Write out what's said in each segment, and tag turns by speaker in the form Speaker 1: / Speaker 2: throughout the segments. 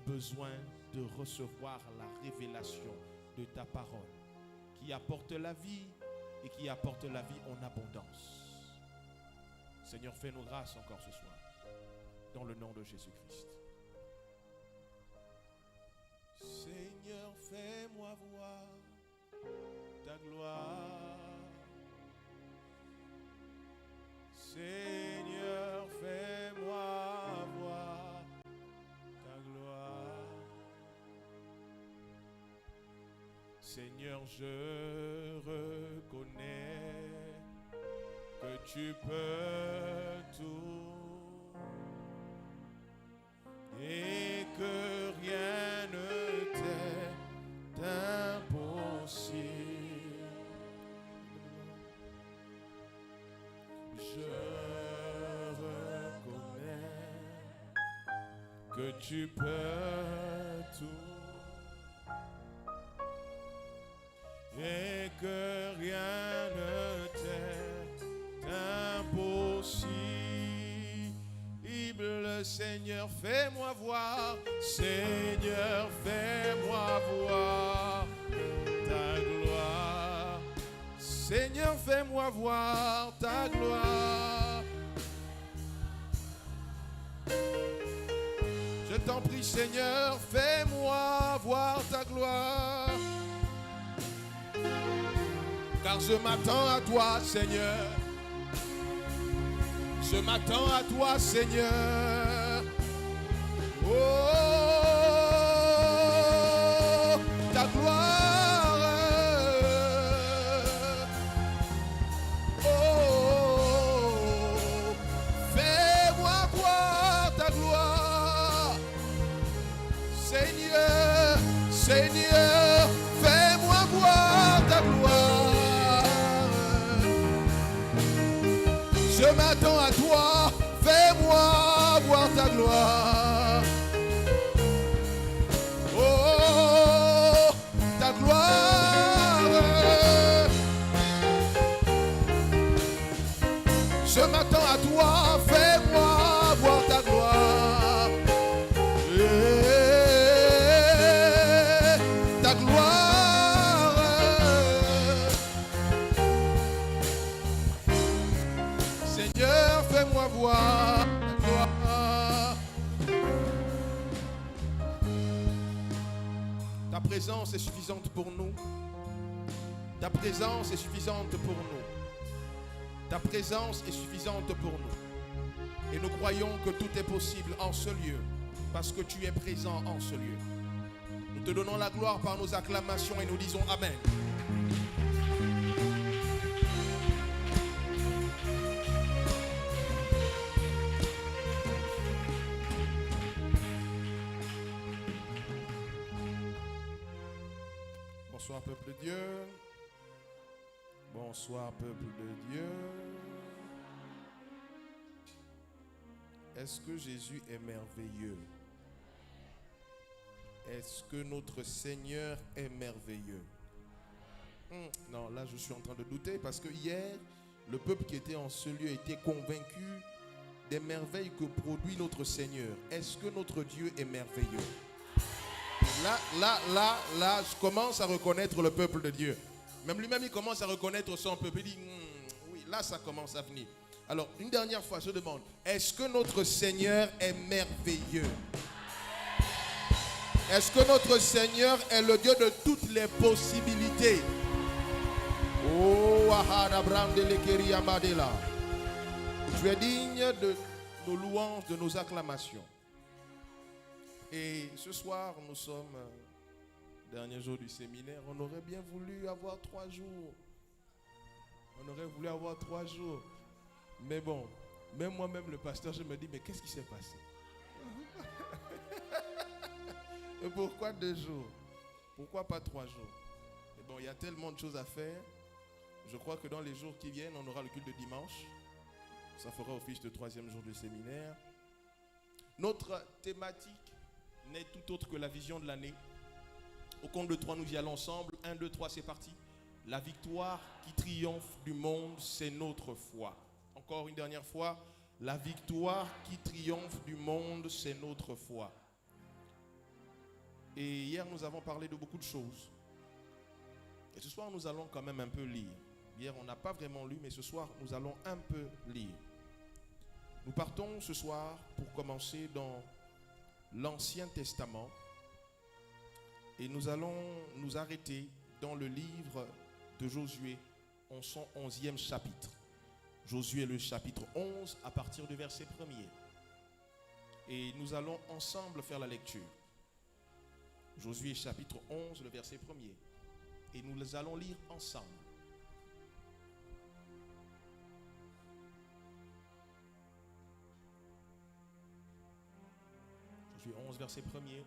Speaker 1: besoin de recevoir la révélation de ta parole qui apporte la vie et qui apporte la vie en abondance. Seigneur, fais-nous grâce encore ce soir, dans le nom de Jésus-Christ. Seigneur, fais-moi voir ta gloire. Seigneur, fais-moi voir ta gloire. Seigneur, je reconnais que tu peux tout et que rien ne t'est impossible. Je reconnais que tu peux tout et que rien ne t'est impossible. Seigneur, fais-moi voir, Seigneur, fais-moi voir ta gloire. Seigneur, fais-moi voir ta gloire. Je t'en prie, Seigneur, fais-moi voir ta gloire. Car je m'attends à toi, Seigneur. Je m'attends à toi, Seigneur. Oh, ta gloire. Oh, fais-moi voir ta gloire. Seigneur, Seigneur, fais-moi voir ta gloire. Je m'attends à toi, fais-moi voir ta gloire. Oh, ta gloire. Je m'attends à toi, fais-moi voir ta gloire. Ta gloire. Seigneur, fais-moi voir ta gloire. Ta présence est suffisante pour nous. Ta présence est suffisante pour nous. Ta présence est suffisante pour nous. Et nous croyons que tout est possible en ce lieu, parce que tu es présent en ce lieu. Nous te donnons la gloire par nos acclamations et nous disons Amen. Bonsoir peuple de Dieu. Bonsoir peuple de Dieu. Est-ce que Jésus est merveilleux? Est-ce que notre Seigneur est merveilleux? Non, là je suis en train de douter parce que hier, le peuple qui était en ce lieu était convaincu des merveilles que produit notre Seigneur. Est-ce que notre Dieu est merveilleux? Là, je commence à reconnaître le peuple de Dieu. Même lui-même, il commence à reconnaître son peuple. Il dit, oui, là, ça commence à venir. Alors, une dernière fois, je demande, est-ce que notre Seigneur est merveilleux? Est-ce que notre Seigneur est le Dieu de toutes les possibilités? Oh, tu es digne de nos louanges, de nos acclamations. Et ce soir, nous sommes dernier jour du séminaire. On aurait bien voulu avoir 3 jours. On aurait voulu avoir 3 jours. Mais bon, même moi-même, le pasteur, je me dis, mais qu'est-ce qui s'est passé? Et pourquoi 2 jours? Pourquoi pas 3 jours? Et bon, il y a tellement de choses à faire. Je crois que dans les jours qui viennent, on aura le culte de dimanche. Ça fera office de 3e jour du séminaire. Notre thématique n'est tout autre que la vision de l'année. Au compte de 3, nous y allons ensemble. 1, 2, 3, c'est parti. La victoire qui triomphe du monde, c'est notre foi. Encore une dernière fois. La victoire qui triomphe du monde, c'est notre foi. Et hier, nous avons parlé de beaucoup de choses. Et ce soir, nous allons quand même un peu lire. Hier, on n'a pas vraiment lu, mais ce soir, nous allons un peu lire. Nous partons ce soir pour commencer dans l'Ancien Testament. Et nous allons nous arrêter dans le livre de Josué, en son 11e chapitre. Josué, le chapitre 11, à partir du verset 1er. Et nous allons ensemble faire la lecture. Josué, chapitre 11, le verset 1er. Et nous allons lire ensemble. Josué 11, verset 1er.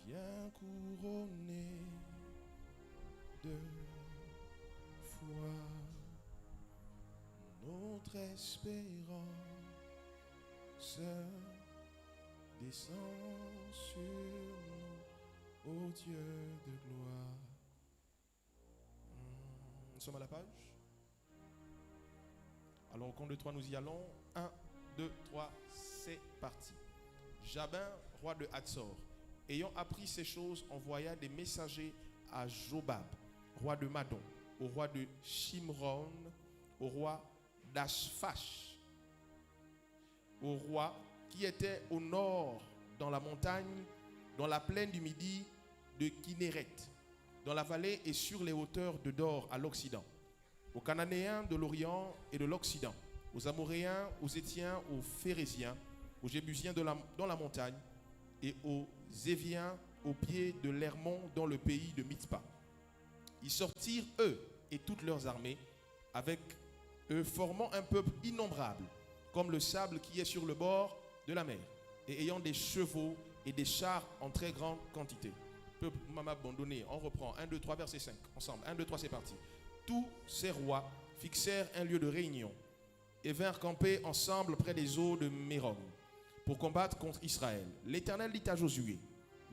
Speaker 1: Bien couronné de foi, notre espérance descend sur nous, ô Dieu de gloire. Nous sommes à la page. Alors au compte de 3, nous y allons. 1, 2, 3, c'est parti. Jabin, roi de Hatzor, ayant appris ces choses, envoya des messagers à Jobab, roi de Madon, au roi de Shimron, au roi d'Ashphash, au roi qui était au nord, dans la montagne, dans la plaine du Midi de Kinéret, dans la vallée et sur les hauteurs de Dor à l'Occident, aux Cananéens de l'Orient et de l'Occident, aux Amoréens, aux Étiens, aux Phérésiens, aux Jébusiens dans la montagne et aux Éviens au pied de l'Hermon dans le pays de Mitzpah. Ils sortirent, eux et toutes leurs armées, avec eux formant un peuple innombrable, comme le sable qui est sur le bord de la mer, et ayant des chevaux et des chars en très grande quantité. Peuple m'a abandonné. On reprend 1, 2, 3, verset 5. Ensemble, 1, 2, 3, c'est parti. Tous ces rois fixèrent un lieu de réunion et vinrent camper ensemble près des eaux de Mérom pour combattre contre Israël. L'Éternel dit à Josué: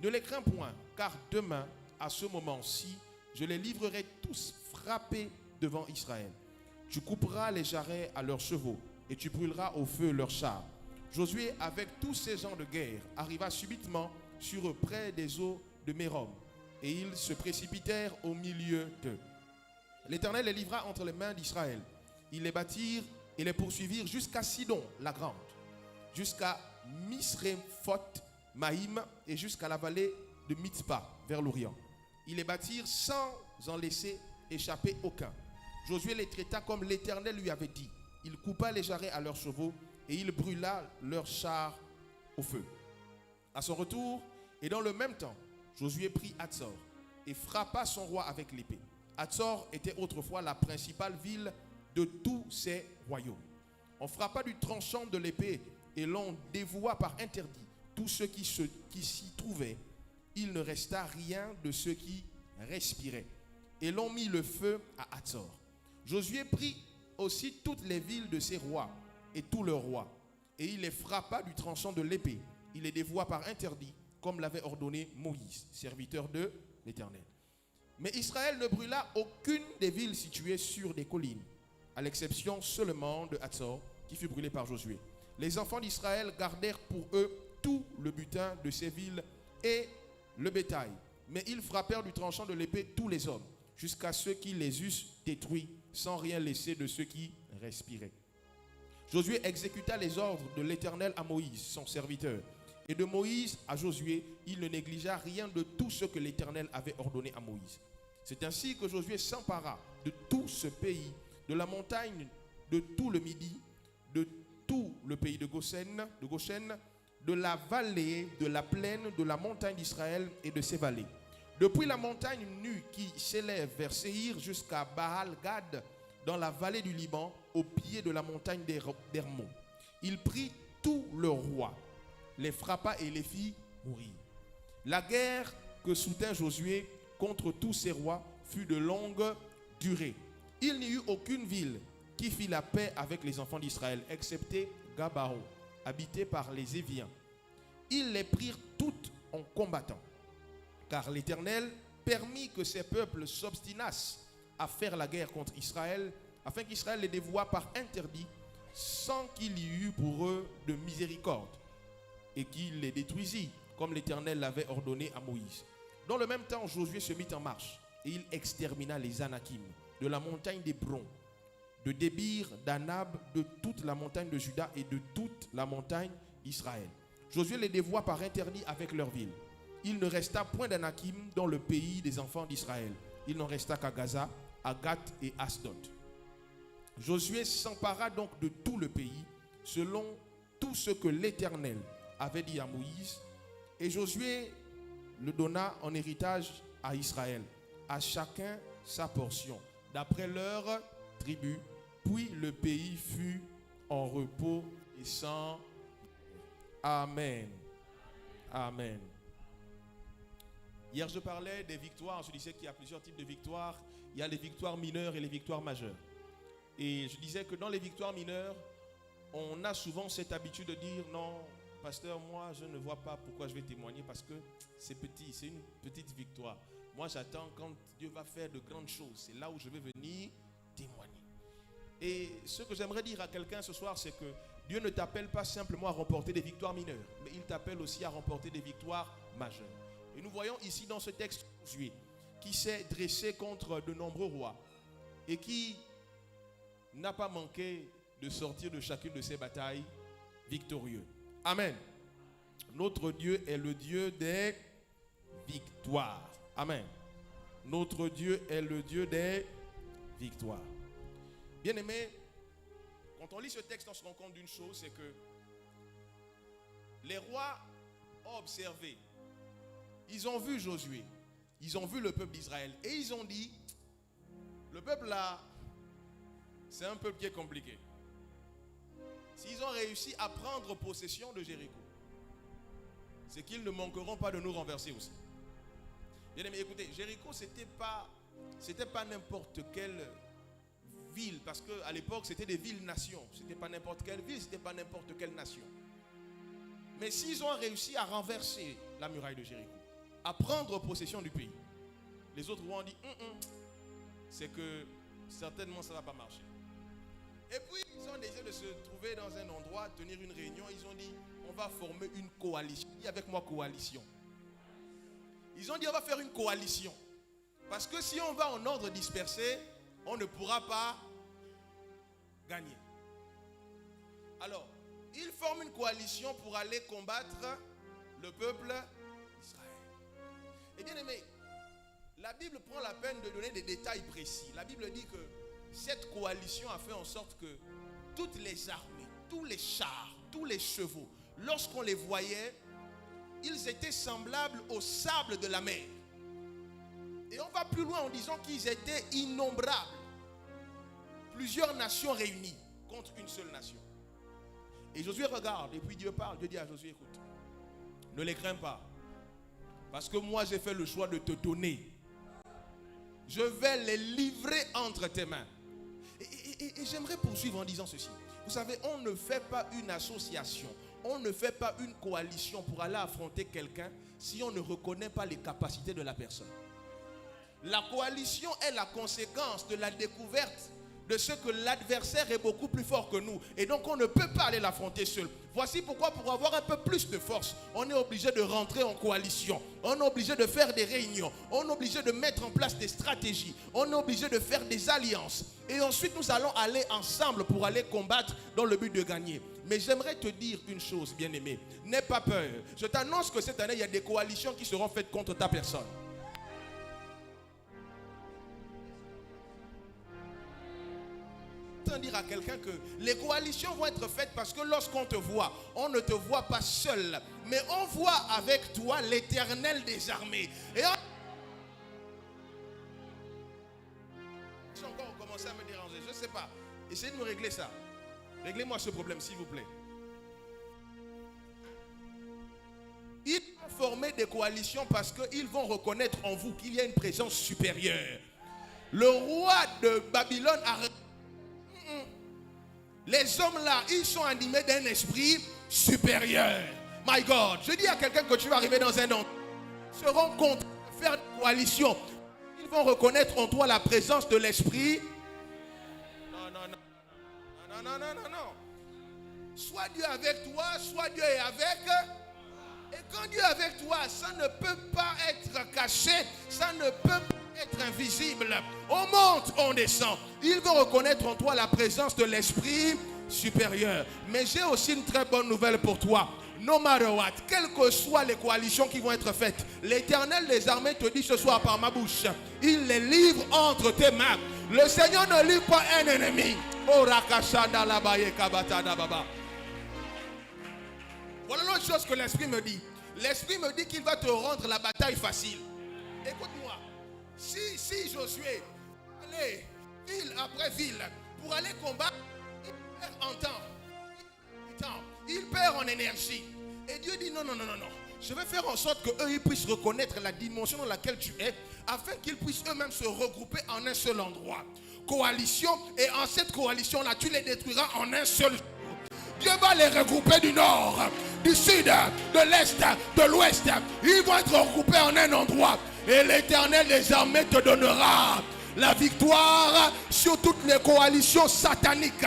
Speaker 1: ne les crains point, car demain, à ce moment-ci, je les livrerai tous frappés devant Israël. Tu couperas les jarrets à leurs chevaux, et tu brûleras au feu leurs chars. Josué, avec tous ces gens de guerre, arriva subitement sur eux près des eaux de Mérom, et ils se précipitèrent au milieu d'eux. L'Éternel les livra entre les mains d'Israël. Ils les battirent et les poursuivirent jusqu'à Sidon, la grande, jusqu'à Misréphoth Maïm et jusqu'à la vallée de Mitzpah vers l'Orient. Ils les battirent sans en laisser échapper aucun. Josué les traita comme l'Éternel lui avait dit. Il coupa les jarrets à leurs chevaux et il brûla leurs chars au feu. À son retour et dans le même temps, Josué prit Hatzor et frappa son roi avec l'épée. Hatzor était autrefois la principale ville de tous ses royaumes. On frappa du tranchant de l'épée et l'on dévoua par interdit tous ceux qui s'y trouvaient. Il ne resta rien de ceux qui respiraient. Et l'on mit le feu à Hatzor. Josué prit aussi toutes les villes de ses rois et tous leurs rois. Et il les frappa du tranchant de l'épée. Il les dévoua par interdit, comme l'avait ordonné Moïse, serviteur de l'Éternel. Mais Israël ne brûla aucune des villes situées sur des collines, à l'exception seulement de Hatzor, qui fut brûlé par Josué. Les enfants d'Israël gardèrent pour eux tout le butin de ces villes et le bétail. Mais ils frappèrent du tranchant de l'épée tous les hommes, jusqu'à ceux qui les eussent détruits, sans rien laisser de ceux qui respiraient. Josué exécuta les ordres de l'Éternel à Moïse, son serviteur. Et de Moïse à Josué, il ne négligea rien de tout ce que l'Éternel avait ordonné à Moïse. C'est ainsi que Josué s'empara de tout ce pays, de la montagne, de tout le Midi, de tout le pays de Goshen, de la vallée, de la plaine, de la montagne d'Israël et de ses vallées. Depuis la montagne nue qui s'élève vers Séhir jusqu'à Baal-Gad, dans la vallée du Liban, au pied de la montagne d'Hermon. Il prit tous leurs rois, les frappa et les fit mourir. La guerre que soutint Josué contre tous ces rois fut de longue durée. Il n'y eut aucune ville qui fit la paix avec les enfants d'Israël, excepté Gabaon, habité par les Éviens. Ils les prirent toutes en combattant, car l'Éternel permit que ces peuples s'obstinassent à faire la guerre contre Israël afin qu'Israël les dévoie par interdit, sans qu'il y eût pour eux de miséricorde, et qu'il les détruisit, comme l'Éternel l'avait ordonné à Moïse. Dans le même temps, Josué se mit en marche, et il extermina les Anakim, de la montagne d'Hébron, de Débir, d'Anab, de toute la montagne de Juda et de toute la montagne d'Israël. Josué les dévoua par interdit avec leurs villes. Il ne resta point d'Anakim dans le pays des enfants d'Israël. Il n'en resta qu'à Gaza, à Gath et Asdod. Josué s'empara donc de tout le pays, selon tout ce que l'Éternel avait dit à Moïse. Et Josué le donna en héritage à Israël, à chacun sa portion, d'après leur tribu. Puis le pays fut en repos et sans. Amen. Amen. Hier, je parlais des victoires. Je disais qu'il y a plusieurs types de victoires. Il y a les victoires mineures et les victoires majeures. Et je disais que dans les victoires mineures, on a souvent cette habitude de dire non, pasteur, moi je ne vois pas pourquoi je vais témoigner parce que c'est petit, c'est une petite victoire. Moi j'attends quand Dieu va faire de grandes choses. C'est là où je vais venir témoigner. Et ce que j'aimerais dire à quelqu'un ce soir, c'est que Dieu ne t'appelle pas simplement à remporter des victoires mineures, mais il t'appelle aussi à remporter des victoires majeures. Et nous voyons ici dans ce texte Josué qui s'est dressé contre de nombreux rois et qui n'a pas manqué de sortir de chacune de ces batailles victorieux. Amen. Notre Dieu est le Dieu des victoires. Amen. Notre Dieu est le Dieu des victoires. Bien-aimés, quand on lit ce texte, on se rend compte d'une chose, c'est que les rois ont observé, ils ont vu Josué, ils ont vu le peuple d'Israël et ils ont dit, le peuple là, c'est un peuple qui est compliqué. S'ils ont réussi à prendre possession de Jéricho, c'est qu'ils ne manqueront pas de nous renverser aussi. Bien aimé, écoutez, Jéricho, c'était pas n'importe quelle ville, parce qu'à l'époque, c'était des villes-nations. C'était pas n'importe quelle ville, c'était pas n'importe quelle nation. Mais s'ils ont réussi à renverser la muraille de Jéricho, à prendre possession du pays, les autres rois ont dit, c'est que certainement ça ne va pas marcher. Et puis, ils ont décidé de se trouver dans un endroit, tenir une réunion. Ils ont dit, on va former une coalition. Dis avec moi, coalition. Ils ont dit, on va faire une coalition. Parce que si on va en ordre dispersé, on ne pourra pas gagner. Alors, ils forment une coalition pour aller combattre le peuple d'Israël. Et bien aimé, la Bible prend la peine de donner des détails précis. La Bible dit que cette coalition a fait en sorte que toutes les armées, tous les chars, tous les chevaux, lorsqu'on les voyait, ils étaient semblables au sable de la mer. Et on va plus loin en disant qu'ils étaient innombrables. Plusieurs nations réunies contre une seule nation. Et Josué regarde et puis Dieu parle. Dieu dit à Josué, écoute, ne les crains pas. Parce que moi j'ai fait le choix de te donner. Je vais les livrer entre tes mains. Et j'aimerais poursuivre en disant ceci. Vous savez, on ne fait pas une association, on ne fait pas une coalition pour aller affronter quelqu'un si on ne reconnaît pas les capacités de la personne. La coalition est la conséquence de la découverte de ce que l'adversaire est beaucoup plus fort que nous. Et donc on ne peut pas aller l'affronter seul. Voici pourquoi, pour avoir un peu plus de force, on est obligé de rentrer en coalition. On est obligé de faire des réunions. On est obligé de mettre en place des stratégies. On est obligé de faire des alliances. Et ensuite nous allons aller ensemble pour aller combattre dans le but de gagner. Mais j'aimerais te dire une chose, bien-aimé. N'aie pas peur. Je t'annonce que cette année, il y a des coalitions qui seront faites contre ta personne. Dire à quelqu'un que les coalitions vont être faites parce que lorsqu'on te voit, on ne te voit pas seul, mais on voit avec toi l'Éternel des armées. Et j'ai encore commencé à me déranger, je ne sais pas. Essayez de me régler ça. Réglez-moi ce problème, s'il vous plaît. Ils vont former des coalitions parce qu'ils vont reconnaître en vous qu'il y a une présence supérieure. Le roi de Babylone a... Les hommes là, ils sont animés d'un esprit supérieur. My God, je dis à quelqu'un que tu vas arriver dans un endroit, ils seront contraints de faire une coalition. Ils vont reconnaître en toi la présence de l'esprit. Non, Non, non, non, non, non. Soit Dieu est avec toi, soit Dieu est avec. Et quand Dieu est avec toi, ça ne peut pas être caché, ça ne peut pas être invisible. On monte, on descend. Ils vont reconnaître en toi la présence de l'Esprit supérieur. Mais j'ai aussi une très bonne nouvelle pour toi. No matter what, quelles que soient les coalitions qui vont être faites, l'Éternel des armées te dit ce soir par ma bouche, il les livre entre tes mains. Le Seigneur ne livre pas un ennemi. Voilà l'autre chose que l'Esprit me dit. L'Esprit me dit qu'il va te rendre la bataille facile. Écoute-moi. Si Josué allait ville après ville pour aller combattre, il perd en temps. Il perd en énergie. Et Dieu dit non. Je vais faire en sorte qu'eux puissent reconnaître la dimension dans laquelle tu es, afin qu'ils puissent eux-mêmes se regrouper en un seul endroit. Coalition, et en cette coalition-là, tu les détruiras en un seul jour. Dieu va les regrouper du nord, du sud, de l'est, de l'ouest. Ils vont être regroupés en un endroit. Et l'Éternel des armées te donnera la victoire sur toutes les coalitions sataniques.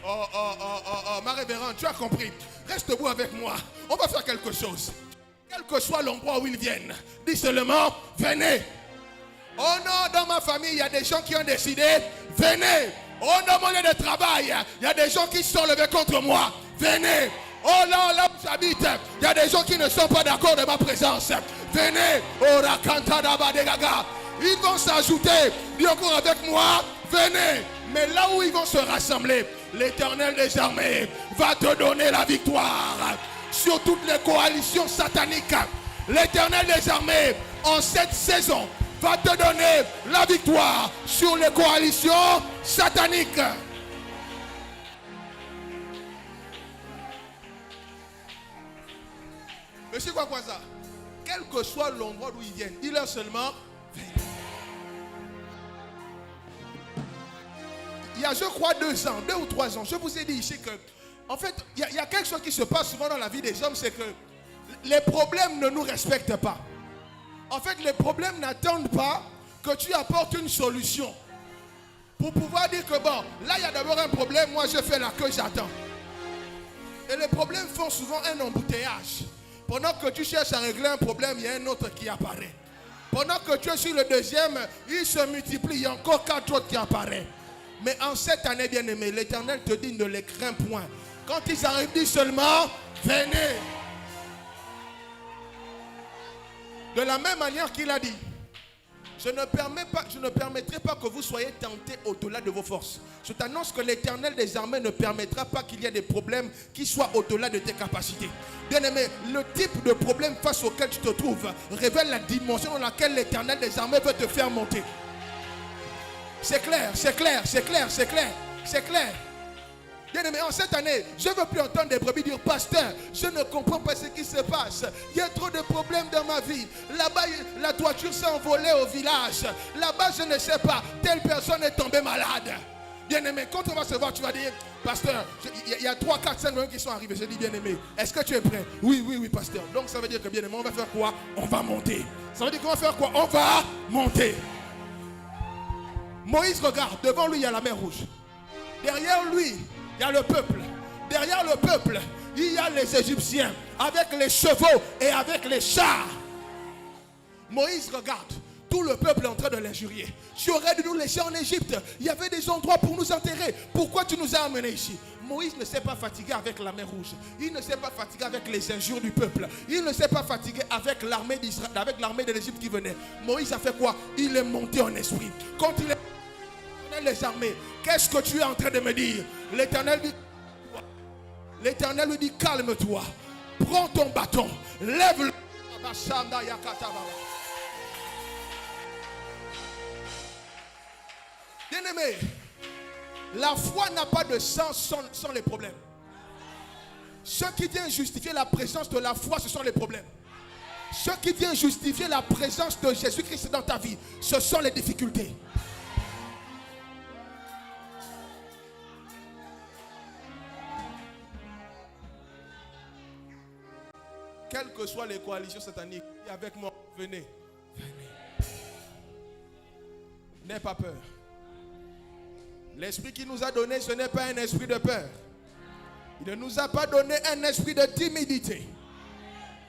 Speaker 1: Oh, ma révérende, tu as compris. Reste debout avec moi. On va faire quelque chose. Quel que soit l'endroit où ils viennent, dis seulement, venez. Oh non, dans ma famille, il y a des gens qui ont décidé, venez. Oh, dans mon lieu de travail, il y a des gens qui se sont levés contre moi. Venez. Oh là où j'habite, il y a des gens qui ne sont pas d'accord de ma présence. Venez. Oh, rakanta daba de gaga. Ils vont s'ajouter. Dis encore avec moi. Venez. Mais là où ils vont se rassembler, l'Éternel des armées va te donner la victoire sur toutes les coalitions sataniques. L'Éternel des armées, en cette saison, va te donner la victoire sur les coalitions sataniques. Monsieur Kwakwaza, quel que soit l'endroit d'où ils viennent, dis-leur seulement, venez. Il y a, je crois, 2 ou 3 ans, je vous ai dit ici que, en fait, il y a quelque chose qui se passe souvent dans la vie des hommes, c'est que les problèmes ne nous respectent pas. En fait, les problèmes n'attendent pas que tu apportes une solution. Pour pouvoir dire que bon, là il y a d'abord un problème, moi je fais la queue, j'attends. Et les problèmes font souvent un embouteillage. Pendant que tu cherches à régler un problème, il y a un autre qui apparaît. Pendant que tu es sur le deuxième, il se multiplie, il y a encore 4 autres qui apparaissent. Mais en cette année, bien-aimé, l'Éternel te dit ne les crains point. Quand ils arrivent, dis seulement, venez. De la même manière qu'il a dit, je ne permettrai pas que vous soyez tentés au-delà de vos forces. Je t'annonce que l'Éternel des armées ne permettra pas qu'il y ait des problèmes qui soient au-delà de tes capacités. Bien-aimé, le type de problème face auquel tu te trouves révèle la dimension dans laquelle l'Éternel des armées veut te faire monter. C'est clair. Bien-aimé, en cette année, je ne veux plus entendre des brebis dire, pasteur, je ne comprends pas ce qui se passe. Il y a trop de problèmes dans ma vie. Là-bas, la toiture s'est envolée au village. Là-bas, je ne sais pas, telle personne est tombée malade. Bien-aimé, quand on va se voir, tu vas dire, pasteur, il y a 3, 4, 5 qui sont arrivés. Je dis, bien-aimé, est-ce que tu es prêt? Oui, pasteur. Donc ça veut dire que, bien-aimé, on va faire quoi? On va monter. Ça veut dire qu'on va faire quoi? On va monter. Moïse regarde, devant lui il y a la mer Rouge. Derrière lui, il y a le peuple. Derrière le peuple, il y a les Égyptiens avec les chevaux et avec les chars. Moïse regarde, tout le peuple est en train de l'injurier. Tu aurais dû nous laisser en Égypte. Il y avait des endroits pour nous enterrer. Pourquoi tu nous as amenés ici? Moïse ne s'est pas fatigué avec la mer Rouge. Il ne s'est pas fatigué avec les injures du peuple. Il ne s'est pas fatigué avec l'armée d'Israël, avec l'armée de l'Égypte qui venait. Moïse a fait quoi? Il est monté en esprit. Quand il est les armées, qu'est-ce que tu es en train de me dire? L'Éternel lui dit calme-toi, prends ton bâton, lève-le. Bien-aimé, la foi n'a pas de sens sans les problèmes. Ce qui vient justifier la présence de la foi, ce sont les problèmes. Ce qui vient justifier la présence de Jésus-Christ dans ta vie, ce sont les difficultés. Quelles que soient les coalitions sataniques, avec moi, venez. N'aie pas peur. L'esprit qu'il nous a donné, ce n'est pas un esprit de peur. Il ne nous a pas donné un esprit de timidité.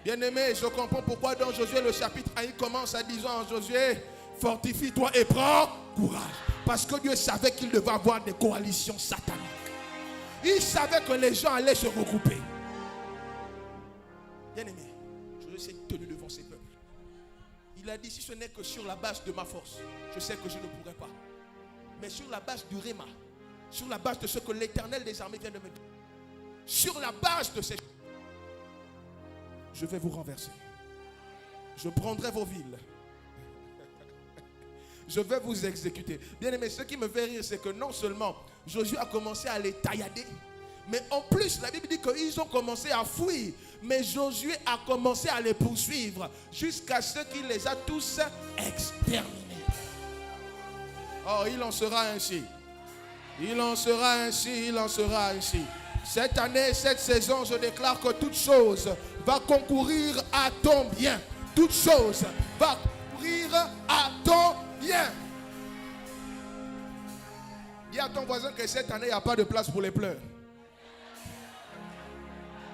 Speaker 1: Bien-aimé, je comprends pourquoi dans Josué le chapitre 1, il commence à dire à Josué, fortifie-toi et prends courage. Parce que Dieu savait qu'il devait avoir des coalitions sataniques. Il savait que les gens allaient se regrouper. Bien-aimé, Josué s'est tenu devant ses peuples. Il a dit, si ce n'est que sur la base de ma force, je sais que je ne pourrai pas. Mais sur la base du Réma, sur la base de ce que l'Éternel des armées vient de me dire, sur la base de ces choses, je vais vous renverser. Je prendrai vos villes. Je vais vous exécuter. Bien aimé, ce qui me fait rire, c'est que non seulement Josué a commencé à les taillader, mais en plus, la Bible dit qu'ils ont commencé à fuir. Mais Josué a commencé à les poursuivre jusqu'à ce qu'il les a tous exterminés. Oh, il en sera ainsi. Il en sera ainsi, il en sera ainsi. Cette année, cette saison, je déclare que toute chose va concourir à ton bien. Toute chose va concourir à ton bien. Dis à ton voisin que cette année, il n'y a pas de place pour les pleurs.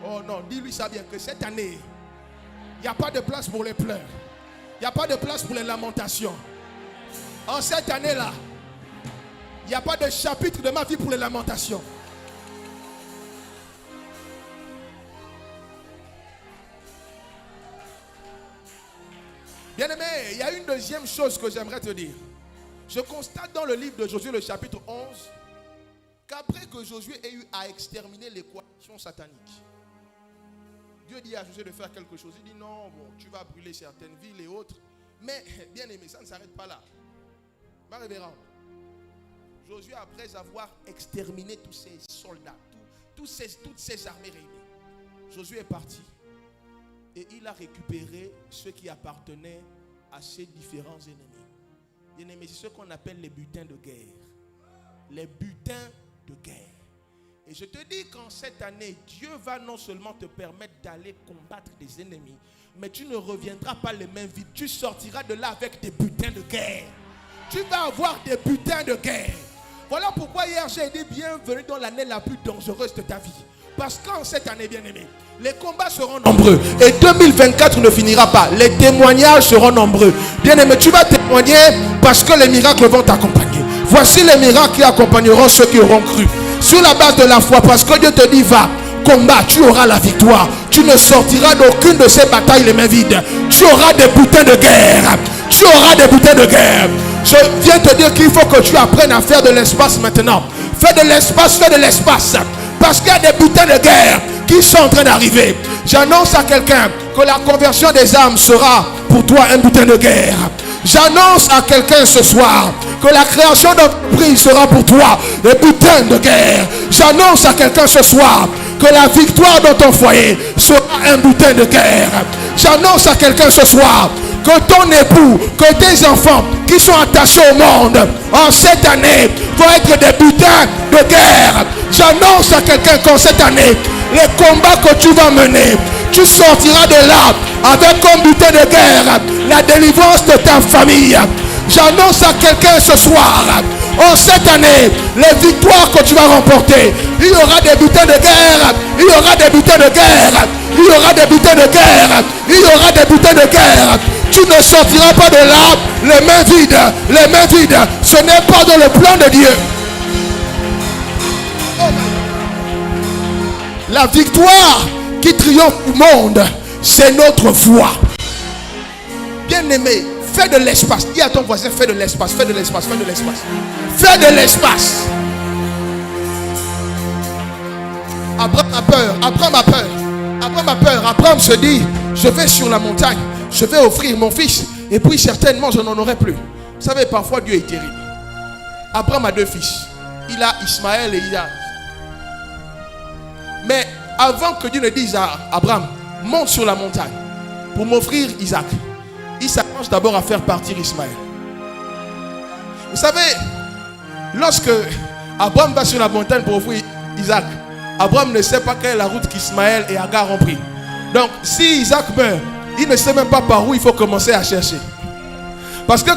Speaker 1: Oh non, dis-lui ça bien, que cette année, il n'y a pas de place pour les pleurs. Il n'y a pas de place pour les lamentations. En cette année-là, il n'y a pas de chapitre de ma vie pour les lamentations. Bien-aimé, il y a une deuxième chose que j'aimerais te dire. Je constate dans le livre de Josué, le chapitre 11, qu'après que Josué ait eu à exterminer les coalitions sataniques, Dieu dit à Josué de faire quelque chose. Il dit non, bon, tu vas brûler certaines villes et autres. Mais, bien aimé, ça ne s'arrête pas là. Ma révérende, Josué, après avoir exterminé tous ces soldats, toutes ces armées réunies, Josué est parti. Et il a récupéré ce qui appartenait à ses différents ennemis. Bien aimé, c'est ce qu'on appelle les butins de guerre. Les butins de guerre. Et je te dis qu'en cette année, Dieu va non seulement te permettre d'aller combattre des ennemis, mais tu ne reviendras pas les mains vides. Tu sortiras de là avec des butins de guerre. Tu vas avoir des butins de guerre. Voilà pourquoi hier j'ai dit bienvenue dans l'année la plus dangereuse de ta vie. Parce qu'en cette année, bien-aimé, les combats seront nombreux. Et 2024 ne finira pas. Les témoignages seront nombreux. Bien-aimé, tu vas témoigner parce que les miracles vont t'accompagner. Voici les miracles qui accompagneront ceux qui auront cru. Sur la base de la foi, parce que Dieu te dit, va, combat, tu auras la victoire. Tu ne sortiras d'aucune de ces batailles les mains vides. Tu auras des butins de guerre. Tu auras des butins de guerre. Je viens te dire qu'il faut que tu apprennes à faire de l'espace maintenant. Fais de l'espace, fais de l'espace. Parce qu'il y a des butins de guerre qui sont en train d'arriver. J'annonce à quelqu'un que la conversion des âmes sera pour toi un butin de guerre. J'annonce à quelqu'un ce soir que la création d'entreprise sera pour toi des butins de guerre. J'annonce à quelqu'un ce soir que la victoire dans ton foyer sera un butin de guerre. J'annonce à quelqu'un ce soir que ton époux, que tes enfants qui sont attachés au monde en cette année vont être des butins de guerre. J'annonce à quelqu'un qu'en cette année, les combats que tu vas mener, tu sortiras de là avec comme butin de guerre la délivrance de ta famille. J'annonce à quelqu'un ce soir, en cette année, les victoires que tu vas remporter, il y aura des butins de guerre, il y aura des butins de guerre, il y aura des butins de guerre, il y aura des butins de guerre. Tu ne sortiras pas de là les mains vides, les mains vides. Ce n'est pas dans le plan de Dieu. La victoire qui triomphe au monde, c'est notre voix. Bien-aimé, fais de l'espace. Dis à ton voisin, fais de l'espace, fais de l'espace, fais de l'espace. Fais de l'espace. Abraham a peur, Abraham a peur. Abraham a peur. Abraham se dit, je vais sur la montagne, je vais offrir mon fils, et puis certainement je n'en aurai plus. Vous savez, parfois Dieu est terrible. Abraham a deux fils. Il a Ismaël et Isaac. Mais avant que Dieu ne dise à Abraham, monte sur la montagne pour m'offrir Isaac, il s'arrange d'abord à faire partir Ismaël. Vous savez, lorsque Abraham va sur la montagne pour offrir Isaac, Abraham ne sait pas quelle est la route qu'Ismaël et Agar ont pris. Donc, si Isaac meurt, il ne sait même pas par où il faut commencer à chercher. Parce que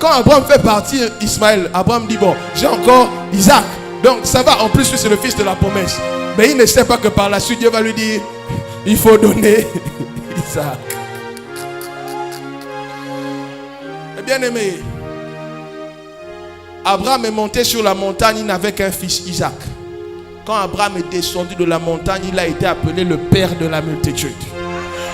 Speaker 1: quand Abraham fait partir Ismaël, Abraham dit, bon, j'ai encore Isaac. Donc ça va, en plus c'est le fils de la promesse. Mais il ne sait pas que par la suite, Dieu va lui dire, il faut donner Isaac. Et bien aimé, Abraham est monté sur la montagne, il n'avait qu'un fils, Isaac. Quand Abraham est descendu de la montagne, il a été appelé le père de la multitude.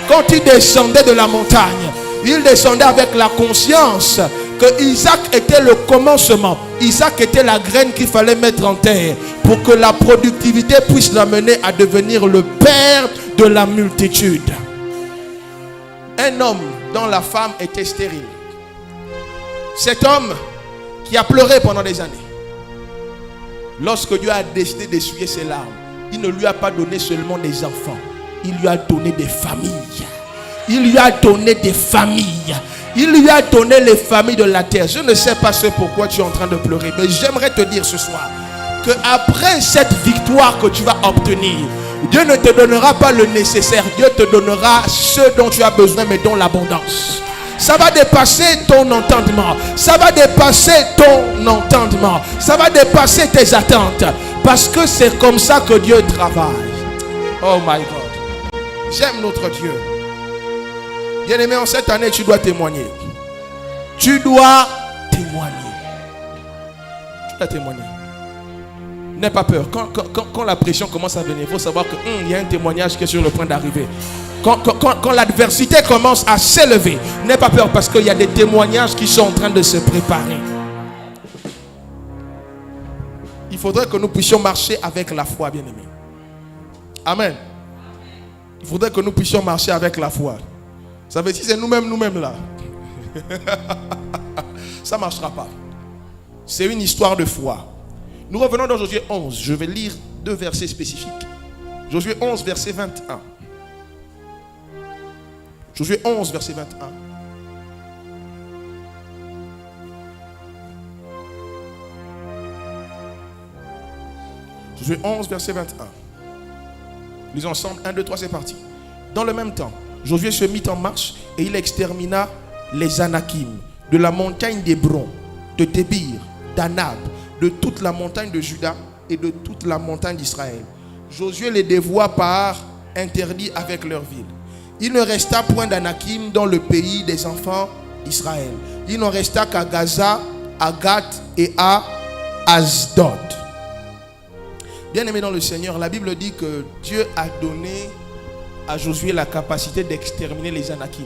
Speaker 1: Quand il descendait de la montagne, il descendait avec la conscience que Isaac était le commencement. Isaac était la graine qu'il fallait mettre en terre pour que la productivité puisse l'amener à devenir le père de la multitude. Un homme dont la femme était stérile. Cet homme qui a pleuré pendant des années. Lorsque Dieu a décidé d'essuyer ses larmes, il ne lui a pas donné seulement des enfants. Il lui a donné des familles. Il lui a donné des familles. Il lui a donné les familles de la terre. Je ne sais pas ce pourquoi tu es en train de pleurer, mais j'aimerais te dire ce soir que après cette victoire que tu vas obtenir, Dieu ne te donnera pas le nécessaire. Dieu te donnera ce dont tu as besoin, mais dont l'abondance. Ça va dépasser ton entendement. Ça va dépasser ton entendement. Ça va dépasser tes attentes. Parce que c'est comme ça que Dieu travaille. Oh my God. J'aime notre Dieu. Bien-aimé, en cette année, tu dois témoigner. Tu dois témoigner. Tu dois témoigner. N'aie pas peur. Quand la pression commence à venir, il faut savoir qu'il y a un témoignage qui est sur le point d'arriver. Quand l'adversité commence à s'élever, n'aie pas peur parce qu'il y a des témoignages qui sont en train de se préparer. Il faudrait que nous puissions marcher avec la foi, bien-aimé. Amen. Il faudrait que nous puissions marcher avec la foi. Ça veut dire que c'est nous-mêmes là. Ça ne marchera pas. C'est une histoire de foi. Nous revenons dans Josué 11. Je vais lire 2 versets spécifiques. Josué 11, verset 21. Josué 11, verset 21. Josué 11, verset 21. Lisons ensemble. 1, 2, 3, c'est parti. Dans le même temps, Josué se mit en marche et il extermina les Anakim de la montagne d'Hébron, de Débir, d'Anab, de toute la montagne de Juda et de toute la montagne d'Israël. Josué les dévoua par interdit avec leur ville. Il ne resta point d'Anakim dans le pays des enfants d'Israël. Il n'en resta qu'à Gaza, à Gath et à Asdod. Bien-aimé dans le Seigneur, la Bible dit que Dieu a donné à Josué la capacité d'exterminer les Anakim.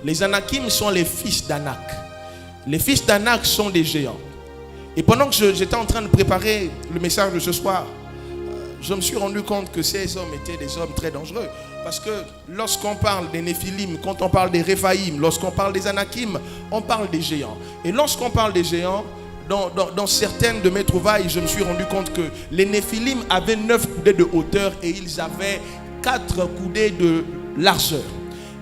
Speaker 1: Les Anakim sont les fils d'Anak. Les fils d'Anak sont des géants. Et pendant que j'étais en train de préparer le message de ce soir, je me suis rendu compte que ces hommes étaient des hommes très dangereux. Parce que lorsqu'on parle des Néphilim, quand on parle des Réphaïm, lorsqu'on parle des Anakim, on parle des géants. Et lorsqu'on parle des géants, dans certaines de mes trouvailles, je me suis rendu compte que les Néphilim avaient 9 coudées de hauteur et ils avaient 4 coudées de largeur.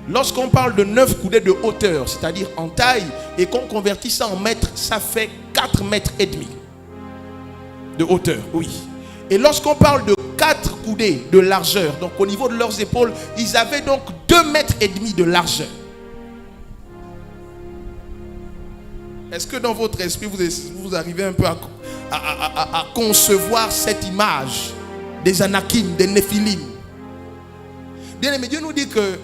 Speaker 1: Lorsqu'on parle de 9 coudées de hauteur, c'est-à-dire en taille, et qu'on convertit ça en mètres, ça fait 4 mètres et demi de hauteur, oui. Et lorsqu'on parle de 4 coudées de largeur, donc au niveau de leurs épaules, ils avaient donc 2 mètres et demi de largeur. Est-ce que dans votre esprit, vous arrivez un peu à concevoir cette image des Anakim, des Néphilim? Bien aimé, Dieu nous dit que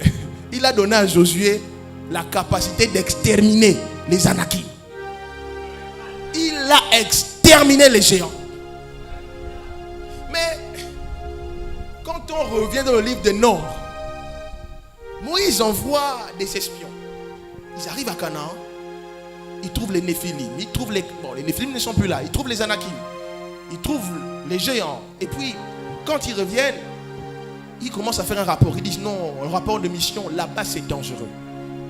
Speaker 1: il a donné à Josué la capacité d'exterminer les Anakim. Il a exterminé les géants. Mais quand on revient dans le livre des Nombres, Moïse envoie des espions. Ils arrivent à Canaan. Ils trouvent les Néphilim. Ils trouvent les Néphilim ne sont plus là. Ils trouvent les Anakim. Ils trouvent les géants. Et puis, quand ils reviennent, ils commencent à faire un rapport. Ils disent non, un rapport de mission, là-bas c'est dangereux.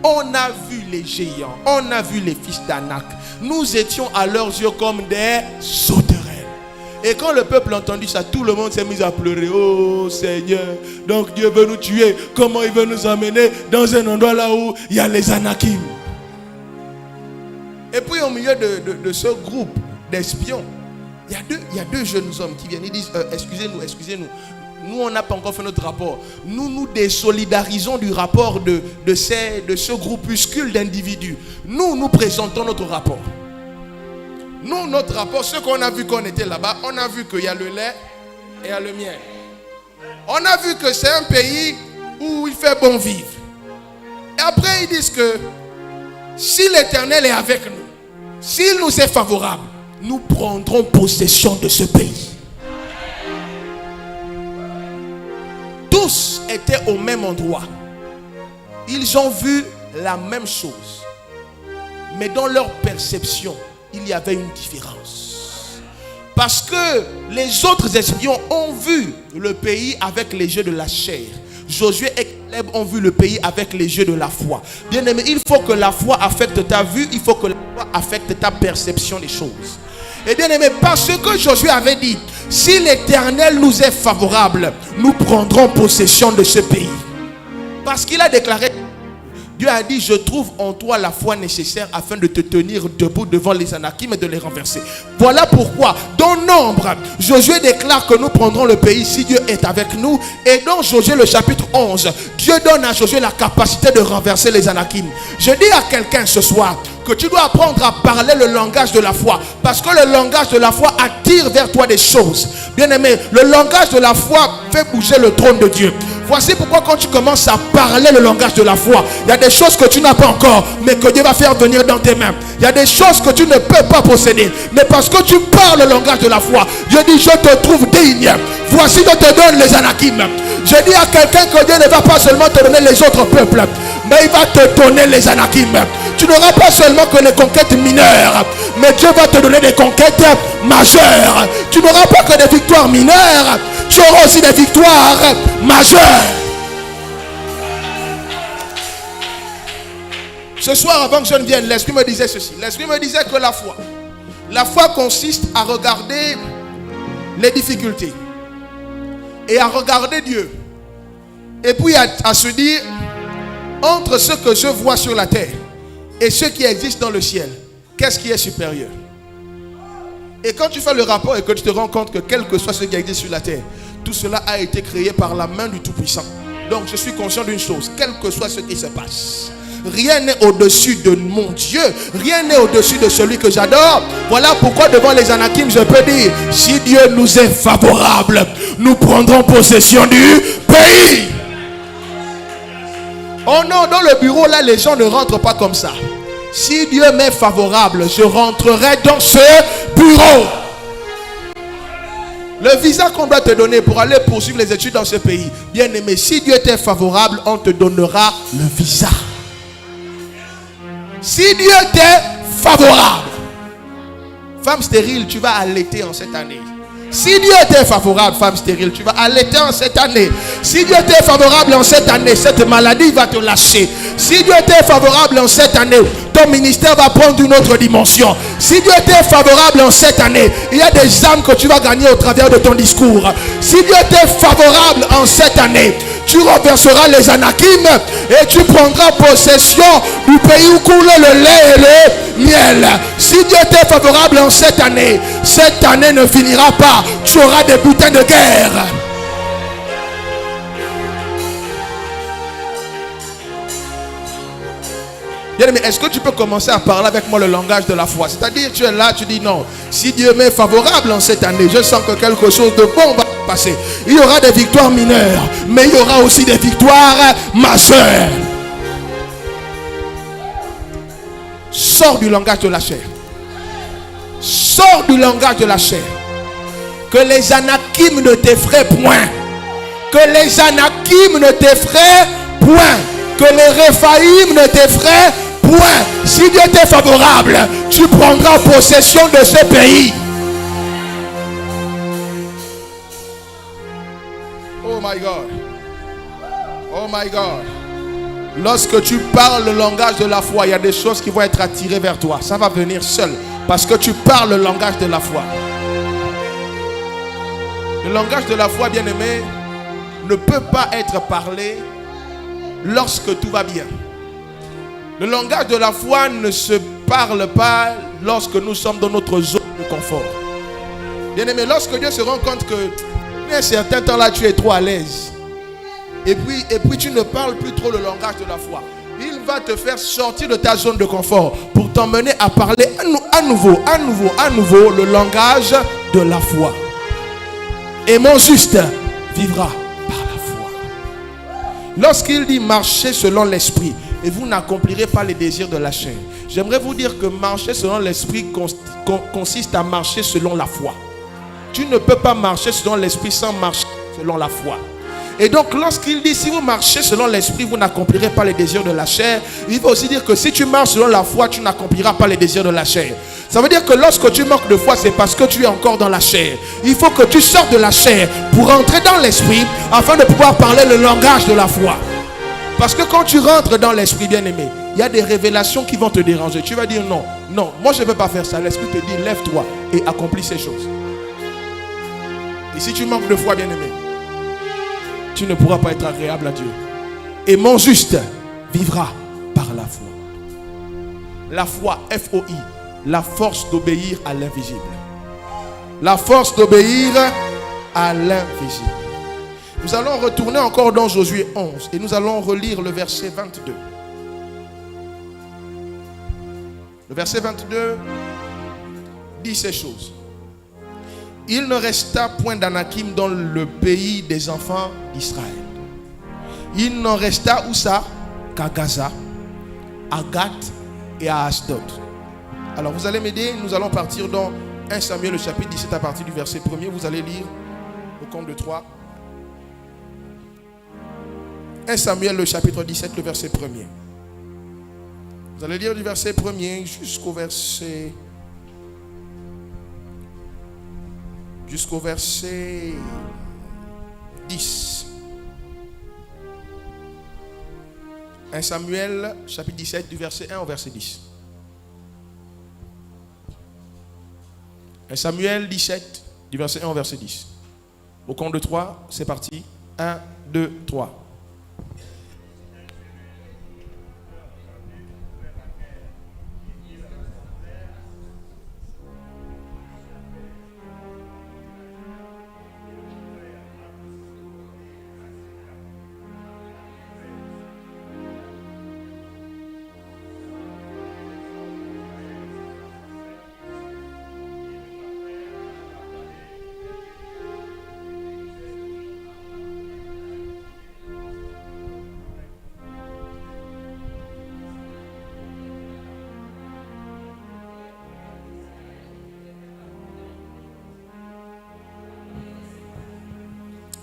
Speaker 1: On a vu les géants, on a vu les fils d'Anak. Nous étions à leurs yeux comme des sauterelles. Et quand le peuple a entendu ça, tout le monde s'est mis à pleurer. Oh Seigneur, donc Dieu veut nous tuer. Comment il veut nous emmener dans un endroit là où il y a les Anakim? Et puis au milieu de ce groupe d'espions, il y a deux jeunes hommes qui viennent. Ils disent excusez-nous. Nous, on n'a pas encore fait notre rapport. Nous nous désolidarisons du rapport de ce groupuscule d'individus. Nous présentons notre rapport. Nous, notre rapport, ce qu'on a vu qu'on était là-bas, on a vu qu'il y a le lait et il y a le miel. On a vu que c'est un pays où il fait bon vivre. Et après, ils disent que si l'Éternel est avec nous, s'il nous est favorable, nous prendrons possession de ce pays. Tous étaient au même endroit. Ils ont vu la même chose. Mais dans leur perception, il y avait une différence. Parce que les autres espions ont vu le pays avec les yeux de la chair. Josué et Caleb ont vu le pays avec les yeux de la foi. Bien aimé, il faut que la foi affecte ta vue. Il faut que la foi affecte ta perception des choses. Et bien aimé, parce que Josué avait dit, si l'Éternel nous est favorable, nous prendrons possession de ce pays. Parce qu'il a déclaré, Dieu a dit, je trouve en toi la foi nécessaire afin de te tenir debout devant les Anakim et de les renverser. Voilà pourquoi, dans Nombre, Josué déclare que nous prendrons le pays si Dieu est avec nous. Et dans Josué le chapitre 11, Dieu donne à Josué la capacité de renverser les Anakim. Je dis à quelqu'un ce soir que tu dois apprendre à parler le langage de la foi. Parce que le langage de la foi attire vers toi des choses. Bien aimé, le langage de la foi fait bouger le trône de Dieu. Voici pourquoi quand tu commences à parler le langage de la foi, il y a des choses que tu n'as pas encore, mais que Dieu va faire venir dans tes mains. Il y a des choses que tu ne peux pas posséder, mais parce que tu parles le langage de la foi, Dieu dit, je te trouve digne. Voici, je te donne les Anakim. Je dis à quelqu'un que Dieu ne va pas seulement te donner les autres peuples, mais il va te donner les Anakim. Tu n'auras pas seulement que les conquêtes mineures, mais Dieu va te donner des conquêtes majeures. Tu n'auras pas que des victoires mineures, tu auras aussi des victoires majeures. Ce soir, avant que je ne vienne, l'Esprit me disait ceci. L'Esprit me disait que la foi consiste à regarder les difficultés et à regarder Dieu. Et puis à se dire, entre ce que je vois sur la terre et ce qui existe dans le ciel, qu'est-ce qui est supérieur? Et quand tu fais le rapport et que tu te rends compte que quel que soit ce qui existe sur la terre, tout cela a été créé par la main du Tout-Puissant. Donc je suis conscient d'une chose, quel que soit ce qui se passe, rien n'est au-dessus de mon Dieu. Rien n'est au-dessus de celui que j'adore. Voilà pourquoi devant les Anakim, je peux dire, si Dieu nous est favorable, nous prendrons possession du pays. Oh non, dans le bureau là, les gens ne rentrent pas comme ça. Si Dieu m'est favorable, je rentrerai dans ce bureau. Le visa qu'on doit te donner pour aller poursuivre les études dans ce pays, bien aimé, si Dieu t'est favorable, on te donnera le visa. Si Dieu t'est favorable, femme stérile, tu vas allaiter en cette année. Si Dieu t'est favorable, femme stérile, tu vas allaiter en cette année. Si Dieu t'est favorable en cette année, cette maladie va te lâcher. Si Dieu t'est favorable en cette année, ton ministère va prendre une autre dimension. Si Dieu t'est favorable en cette année, il y a des âmes que tu vas gagner au travers de ton discours. Si Dieu t'est favorable en cette année, tu renverseras les Anakim et tu prendras possession du pays où coule le lait et le miel. Si Dieu t'est favorable en cette année ne finira pas. Tu auras des butins de guerre. Bien aimé, est-ce que tu peux commencer à parler avec moi le langage de la foi? C'est-à-dire, tu es là, tu dis non. Si Dieu m'est favorable en cette année, je sens que quelque chose de bon va passer. Il y aura des victoires mineures, mais il y aura aussi des victoires majeures. Sors du langage de la chair. Sors du langage de la chair. Que les Anakim ne t'effraient point. Que les Anakim ne t'effraient point. Que les Réphaïm ne t'effraient point. Si Dieu t'est favorable, tu prendras possession de ce pays. Oh my God. Oh my God. Lorsque tu parles le langage de la foi, il y a des choses qui vont être attirées vers toi. Ça va venir seul. Parce que tu parles le langage de la foi. Le langage de la foi, bien aimé, ne peut pas être parlé lorsque tout va bien. Le langage de la foi ne se parle pas lorsque nous sommes dans notre zone de confort. Bien aimé, lorsque Dieu se rend compte que Puis un certain temps là, tu es trop à l'aise. Et puis tu ne parles plus trop le langage de la foi. Il va te faire sortir de ta zone de confort pour t'emmener à parler à nouveau le langage de la foi. Et mon juste vivra par la foi. Lorsqu'il dit marcher selon l'esprit, et vous n'accomplirez pas les désirs de la chair. J'aimerais vous dire que marcher selon l'esprit consiste à marcher selon la foi. Tu ne peux pas marcher selon l'esprit sans marcher selon la foi. Et donc lorsqu'il dit si vous marchez selon l'esprit, vous n'accomplirez pas les désirs de la chair, il veut aussi dire que si tu marches selon la foi, tu n'accompliras pas les désirs de la chair. Ça veut dire que lorsque tu manques de foi, c'est parce que tu es encore dans la chair. Il faut que tu sortes de la chair pour entrer dans l'esprit afin de pouvoir parler le langage de la foi. Parce que quand tu rentres dans l'esprit, bien-aimé, il y a des révélations qui vont te déranger. Tu vas dire non, moi je ne veux pas faire ça. L'esprit te dit lève-toi et accomplis ces choses. Et si tu manques de foi, bien-aimé, tu ne pourras pas être agréable à Dieu. Et mon juste vivra par la foi. La foi, F-O-I, la force d'obéir à l'invisible. La force d'obéir à l'invisible. Nous allons retourner encore dans Josué 11 et nous allons relire le verset 22. Le verset 22 dit ces choses. Il ne resta point d'Anakim dans le pays des enfants d'Israël. Il n'en resta où ça? Qu'à Gaza, à Gath et à Ashdod. Alors vous allez m'aider, nous allons partir dans 1 Samuel le chapitre 17 à partir du verset 1er. Vous allez lire au compte de 3. 1 Samuel le chapitre 17, le verset 1er. Vous allez lire du verset 1er jusqu'au verset 10. 1 Samuel chapitre 17 du verset 1 au verset 10. 1 Samuel 17 du verset 1 au verset 10. Au compte de 3, c'est parti. 1, 2, 3.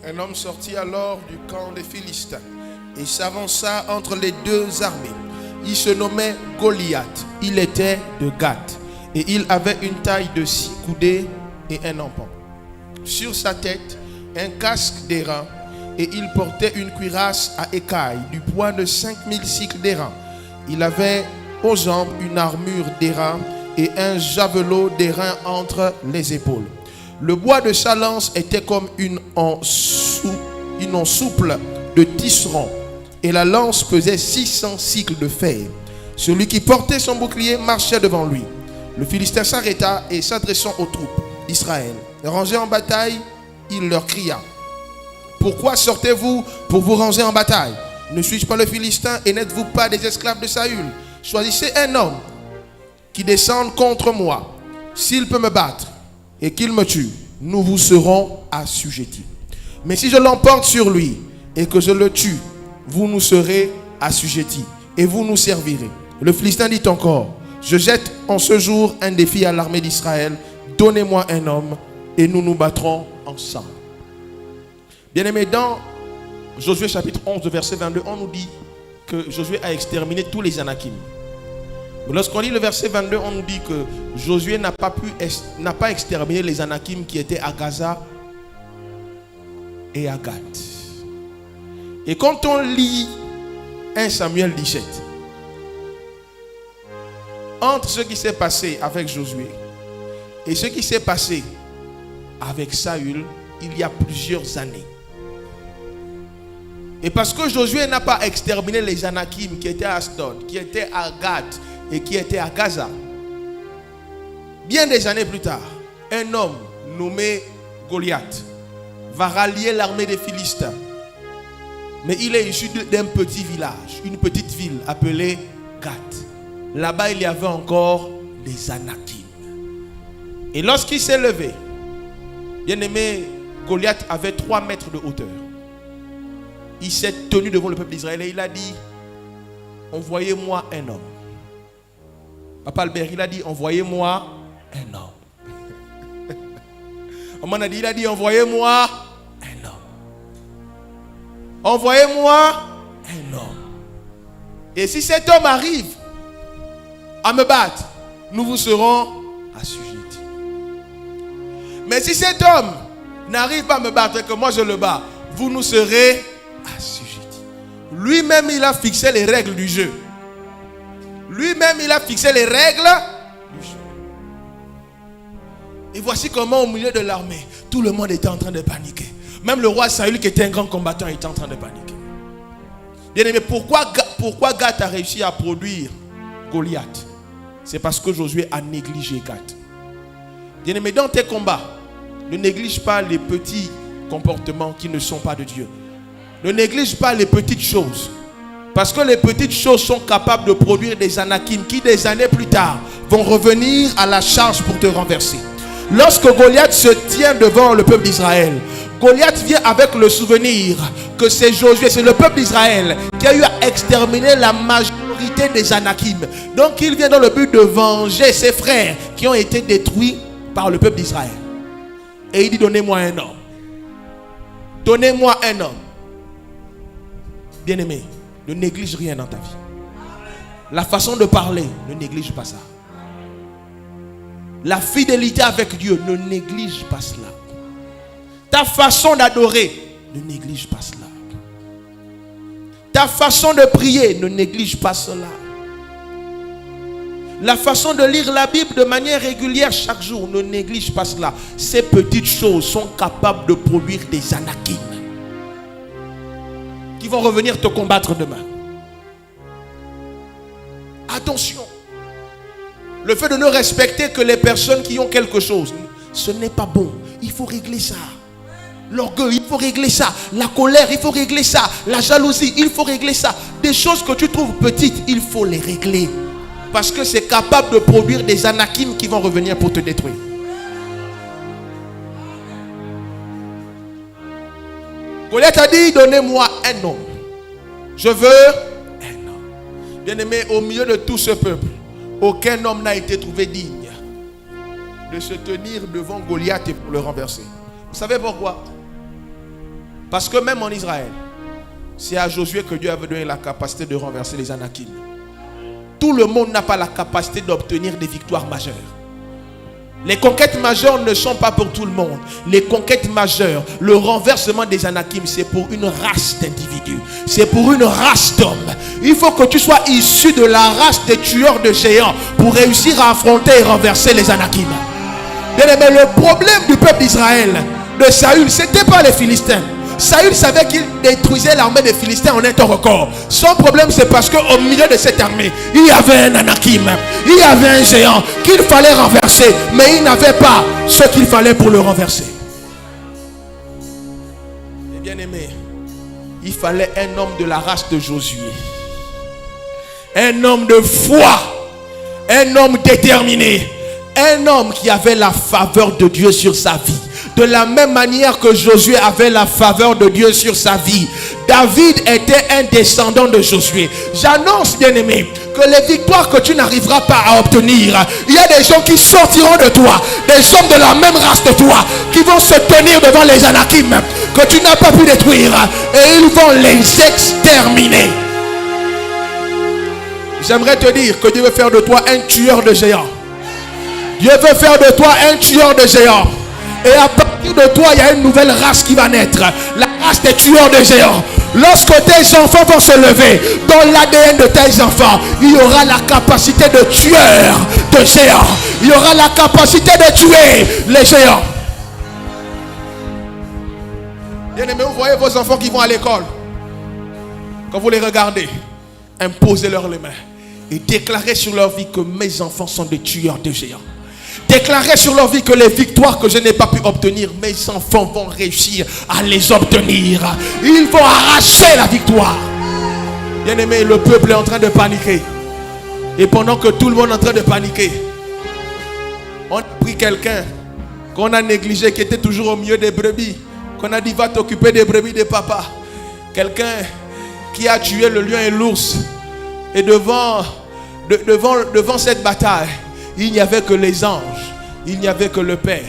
Speaker 1: Un homme sortit alors du camp des Philistins et s'avança entre les deux armées. Il se nommait Goliath. Il était de Gath et il avait une taille de 6 coudées et un empan. Sur sa tête, un casque d'airain et il portait une cuirasse à écailles du poids de 5000 cycles d'airain. Il avait aux jambes une armure d'airain et un javelot d'airain entre les épaules. Le bois de sa lance était comme une en souple de tisserand, et la lance pesait 600 cycles de fer. Celui qui portait son bouclier marchait devant lui. Le Philistin s'arrêta et s'adressant aux troupes d'Israël, rangées en bataille, il leur cria: pourquoi sortez-vous pour vous ranger en bataille? Ne suis-je pas le Philistin et n'êtes-vous pas des esclaves de Saül? Choisissez un homme qui descende contre moi. S'il peut me battre et qu'il me tue, nous vous serons assujettis. Mais si je l'emporte sur lui et que je le tue, vous nous serez assujettis et vous nous servirez. Le Philistin dit encore: je jette en ce jour un défi à l'armée d'Israël. Donnez-moi un homme et nous nous battrons ensemble. Bien-aimés, dans Josué chapitre 11, verset 22, on nous dit que Josué a exterminé tous les Anakim. Lorsqu'on lit le verset 22, on nous dit que Josué n'a pas exterminé les Anakim qui étaient à Gaza et à Gath. Et quand on lit 1 Samuel 17, entre ce qui s'est passé avec Josué et ce qui s'est passé avec Saül, il y a plusieurs années. Et parce que Josué n'a pas exterminé les Anakim qui étaient à Ashdod, qui étaient à Gath et qui étaient à Gaza, bien des années plus tard, un homme nommé Goliath va rallier l'armée des Philistins. Mais il est issu d'un petit village, une petite ville appelée Gath. Là-bas, il y avait encore les Anakim. Et lorsqu'il s'est levé, bien aimé, Goliath avait 3 mètres de hauteur. Il s'est tenu devant le peuple d'Israël et il a dit, envoyez-moi un homme. Papa Albert, il a dit, envoyez-moi un homme. On a dit, il a dit, envoyez-moi un homme. Envoyez-moi un homme. Et si cet homme arrive à me battre, nous vous serons assujettis. Mais si cet homme n'arrive pas à me battre et que moi je le bats, vous nous serez assujettis. Lui-même, il a fixé les règles du jeu. Lui-même, il a fixé les règles du jeu. Et voici comment au milieu de l'armée, tout le monde était en train de paniquer. Même le roi Saül, qui était un grand combattant, était en train de paniquer. Bien aimé, pourquoi Gath a réussi à produire Goliath? C'est parce que Josué a négligé Gath. Bien aimé, dans tes combats, ne néglige pas les petits comportements qui ne sont pas de Dieu. Ne néglige pas les petites choses. Parce que les petites choses sont capables de produire des Anakim qui, des années plus tard, vont revenir à la charge pour te renverser. Lorsque Goliath se tient devant le peuple d'Israël, Goliath vient avec le souvenir que c'est Josué, c'est le peuple d'Israël qui a eu à exterminer la majorité des Anakim. Donc il vient dans le but de venger ses frères qui ont été détruits par le peuple d'Israël. Et il dit, donnez-moi un homme. Donnez-moi un homme. Bien-aimé, ne néglige rien dans ta vie. La façon de parler, ne néglige pas ça. La fidélité avec Dieu, ne néglige pas cela. Ta façon d'adorer, ne néglige pas cela. Ta façon de prier, ne néglige pas cela. La façon de lire la Bible de manière régulière chaque jour, ne néglige pas cela. Ces petites choses sont capables de produire des Anakim qui vont revenir te combattre demain. Attention. Le fait de ne respecter que les personnes qui ont quelque chose, ce n'est pas bon. Il faut régler ça. L'orgueil, il faut régler ça. La colère, il faut régler ça. La jalousie, il faut régler ça. Des choses que tu trouves petites, il faut les régler. Parce que c'est capable de produire des Anakim qui vont revenir pour te détruire. Goliath a dit, donnez-moi un homme. Je veux un homme. Bien aimé, au milieu de tout ce peuple, aucun homme n'a été trouvé digne de se tenir devant Goliath et pour le renverser. Vous savez pourquoi? Parce que même en Israël, c'est à Josué que Dieu avait donné la capacité de renverser les Anakim. Tout le monde n'a pas la capacité d'obtenir des victoires majeures. Les conquêtes majeures ne sont pas pour tout le monde. Les conquêtes majeures, le renversement des Anakim, c'est pour une race d'individus. C'est pour une race d'hommes. Il faut que tu sois issu de la race des tueurs de géants pour réussir à affronter et renverser les Anakim. Mais le problème du peuple d'Israël, de Saül, ce n'était pas les Philistins. Saül savait qu'il détruisait l'armée des Philistins en un temps record. Son problème, c'est parce qu'au milieu de cette armée, il y avait un Anakim, il y avait un géant qu'il fallait renverser, mais il n'avait pas ce qu'il fallait pour le renverser. Et bien aimé, il fallait un homme de la race de Josué, un homme de foi, un homme déterminé, un homme qui avait la faveur de Dieu sur sa vie. De la même manière que Josué avait la faveur de Dieu sur sa vie, David était un descendant de Josué. J'annonce, bien-aimé, que les victoires que tu n'arriveras pas à obtenir, il y a des gens qui sortiront de toi, des hommes de la même race de toi, qui vont se tenir devant les Anakim que tu n'as pas pu détruire, et ils vont les exterminer. J'aimerais te dire que Dieu veut faire de toi un tueur de géants. Dieu veut faire de toi un tueur de géants. Et à partir de toi, il y a une nouvelle race qui va naître. La race des tueurs de géants. Lorsque tes enfants vont se lever, dans l'ADN de tes enfants, il y aura la capacité de tueur de géants. Il y aura la capacité de tuer les géants. Bien-aimés, vous voyez vos enfants qui vont à l'école. Quand vous les regardez, imposez-leur les mains et déclarez sur leur vie que mes enfants sont des tueurs de géants. déclarer sur leur vie que les victoires que je n'ai pas pu obtenir, mes enfants vont réussir à les obtenir. Ils vont arracher la victoire. Bien-aimé, le peuple est en train de paniquer. Et pendant que tout le monde est en train de paniquer, on a pris quelqu'un qu'on a négligé, qui était toujours au milieu des brebis, qu'on a dit va t'occuper des brebis de papa. Quelqu'un qui a tué le lion et l'ours. Et devant cette bataille, il n'y avait que les anges, il n'y avait que le Père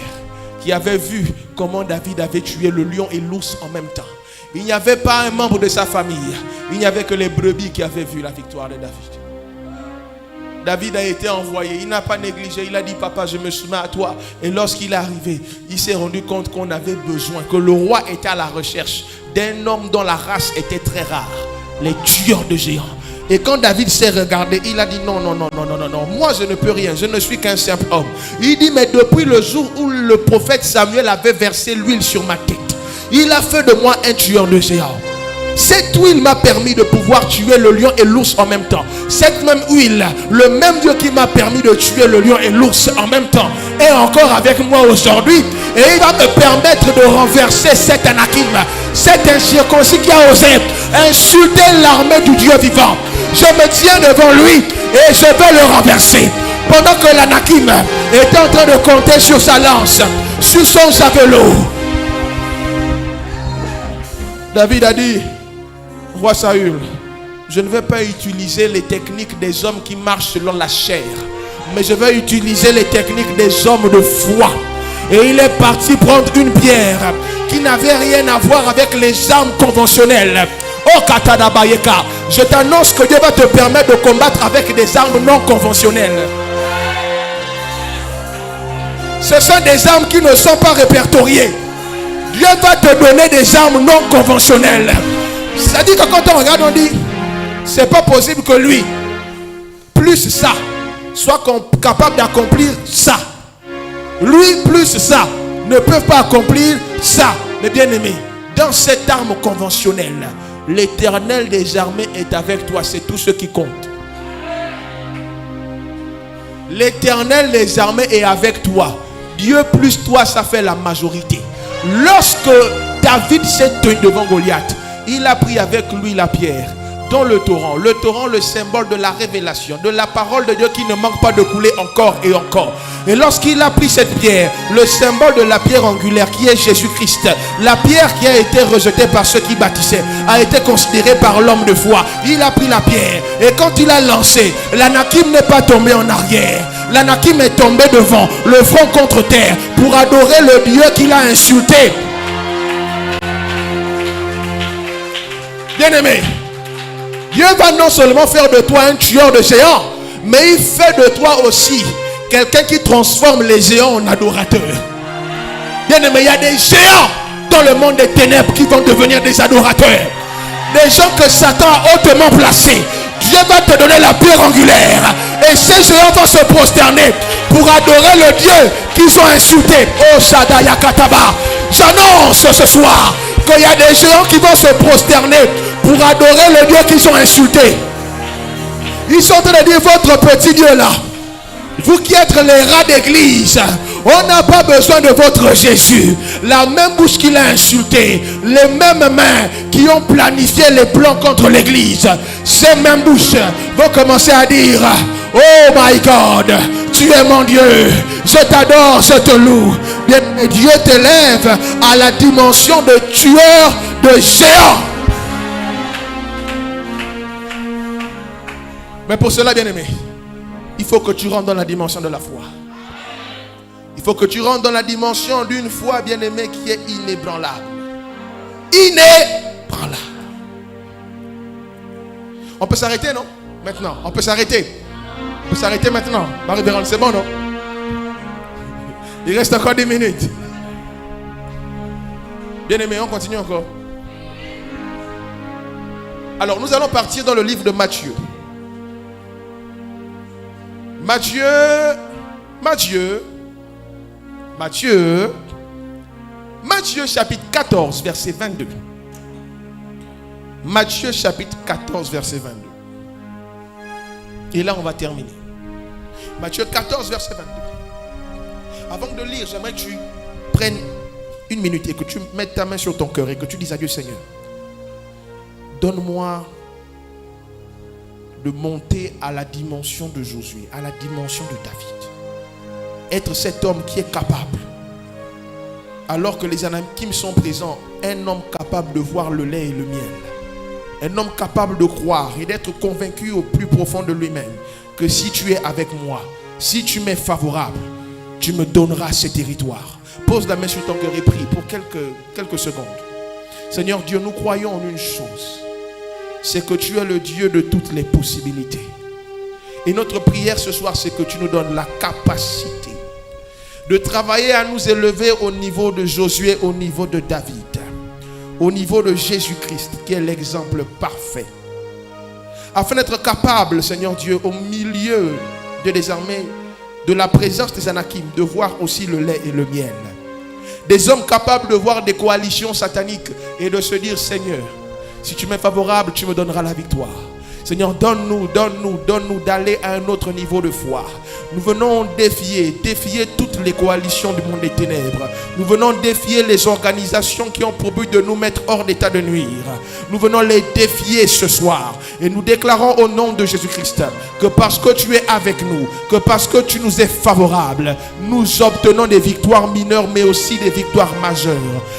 Speaker 1: qui avait vu comment David avait tué le lion et l'ours en même temps. Il n'y avait pas un membre de sa famille, il n'y avait que les brebis qui avaient vu la victoire de David. David a été envoyé, il n'a pas négligé, il a dit papa je me soumets à toi. Et lorsqu'il est arrivé, il s'est rendu compte qu'on avait besoin, que le roi était à la recherche d'un homme dont la race était très rare, les tueurs de géants. Et quand David s'est regardé, il a dit non, moi je ne peux rien, je ne suis qu'un simple homme. Il dit mais depuis le jour où le prophète Samuel avait versé l'huile sur ma tête, il a fait de moi un tueur de géants. Cette huile m'a permis de pouvoir tuer le lion et l'ours en même temps. Cette même huile, le même Dieu qui m'a permis de tuer le lion et l'ours en même temps, est encore avec moi aujourd'hui. Et il va me permettre de renverser cet anakim, cet incirconcis qui a osé insulter l'armée du Dieu vivant. Je me tiens devant lui et je vais le renverser. Pendant que l'anakim était en train de compter sur sa lance, sur son javelot, David a dit: roi Saül, je ne vais pas utiliser les techniques des hommes qui marchent selon la chair, mais je vais utiliser les techniques des hommes de foi. Et il est parti prendre une pierre qui n'avait rien à voir avec les armes conventionnelles. Oh Katadabayeka, je t'annonce que Dieu va te permettre de combattre avec des armes non conventionnelles. Ce sont des armes qui ne sont pas répertoriées. Dieu va te donner des armes non conventionnelles. C'est-à-dire que quand on regarde, on dit c'est pas possible que lui, plus ça, soit capable d'accomplir ça. Lui plus ça ne peuvent pas accomplir ça. Mais bien aimé, dans cette arme conventionnelle, l'Éternel des armées est avec toi. C'est tout ce qui compte. L'Éternel des armées est avec toi. Dieu plus toi, ça fait la majorité. Lorsque David s'est tenu devant Goliath, il a pris avec lui la pierre dans le torrent, le symbole de la révélation, de la parole de Dieu qui ne manque pas de couler encore et encore. Et lorsqu'il a pris cette pierre, le symbole de la pierre angulaire qui est Jésus-Christ, la pierre qui a été rejetée par ceux qui bâtissaient, a été considérée par l'homme de foi. Il a pris la pierre et quand il a lancé, l'anakim n'est pas tombé en arrière. L'anakim est tombé devant, le front contre terre, pour adorer le Dieu qu'il a insulté. Bien-aimé, Dieu va non seulement faire de toi un tueur de géants, mais il fait de toi aussi quelqu'un qui transforme les géants en adorateurs. Bien-aimé, il y a des géants dans le monde des ténèbres qui vont devenir des adorateurs. Des gens que Satan a hautement placés. Dieu va te donner la pierre angulaire. Et ces géants vont se prosterner pour adorer le Dieu qu'ils ont insulté. Oh Shadaya Kataba. J'annonce ce soir qu'il y a des géants qui vont se prosterner pour adorer le Dieu qu'ils ont insulté. Ils sont en train de dire votre petit Dieu là. Vous qui êtes les rats d'église, on n'a pas besoin de votre Jésus. La même bouche qui l'a insulté, les mêmes mains qui ont planifié les plans contre l'église, ces mêmes bouches vont commencer à dire: oh my God, tu es mon Dieu, je t'adore, je te loue. Bien, Dieu t'élève à la dimension de tueur de géants. Mais pour cela, bien aimé, il faut que tu rentres dans la dimension de la foi. Il faut que tu rentres dans la dimension d'une foi, bien-aimée, qui est inébranlable. Inébranlable. On peut s'arrêter, non? Maintenant, on peut s'arrêter. On peut s'arrêter maintenant. Marie-Vérone, c'est bon, non? Il reste encore 10 minutes. Bien-aimé, on continue encore. Alors, nous allons partir dans le livre de Matthieu. Matthieu chapitre 14 verset 22. Matthieu chapitre 14 verset 22. Et là on va terminer. Matthieu 14 verset 22. Avant de lire, j'aimerais que tu prennes une minute et que tu mettes ta main sur ton cœur et que tu dises à Dieu, Seigneur, donne-moi de monter à la dimension de Josué, à la dimension de David. Être cet homme qui est capable, alors que les Anakim sont présents, un homme capable de voir le lait et le miel. Un homme capable de croire et d'être convaincu au plus profond de lui-même que si tu es avec moi, si tu m'es favorable, tu me donneras ces territoires. Pose la main sur ton cœur et prie pour quelques secondes. Seigneur Dieu, nous croyons en une chose. C'est que tu es le Dieu de toutes les possibilités. Et notre prière ce soir, c'est que tu nous donnes la capacité de travailler à nous élever au niveau de Josué, au niveau de David, au niveau de Jésus-Christ, qui est l'exemple parfait. Afin d'être capable, Seigneur Dieu, au milieu des armées, de la présence des Anakim, de voir aussi le lait et le miel. Des hommes capables de voir des coalitions sataniques et de se dire, Seigneur, si tu m'es favorable, tu me donneras la victoire. Seigneur, donne-nous d'aller à un autre niveau de foi. Nous venons défier toutes les coalitions du monde des ténèbres. Nous venons défier les organisations qui ont pour but de nous mettre hors d'état de nuire. Nous venons les défier ce soir. Et nous déclarons au nom de Jésus-Christ que parce que tu es avec nous, que parce que tu nous es favorable, nous obtenons des victoires mineures mais aussi des victoires majeures.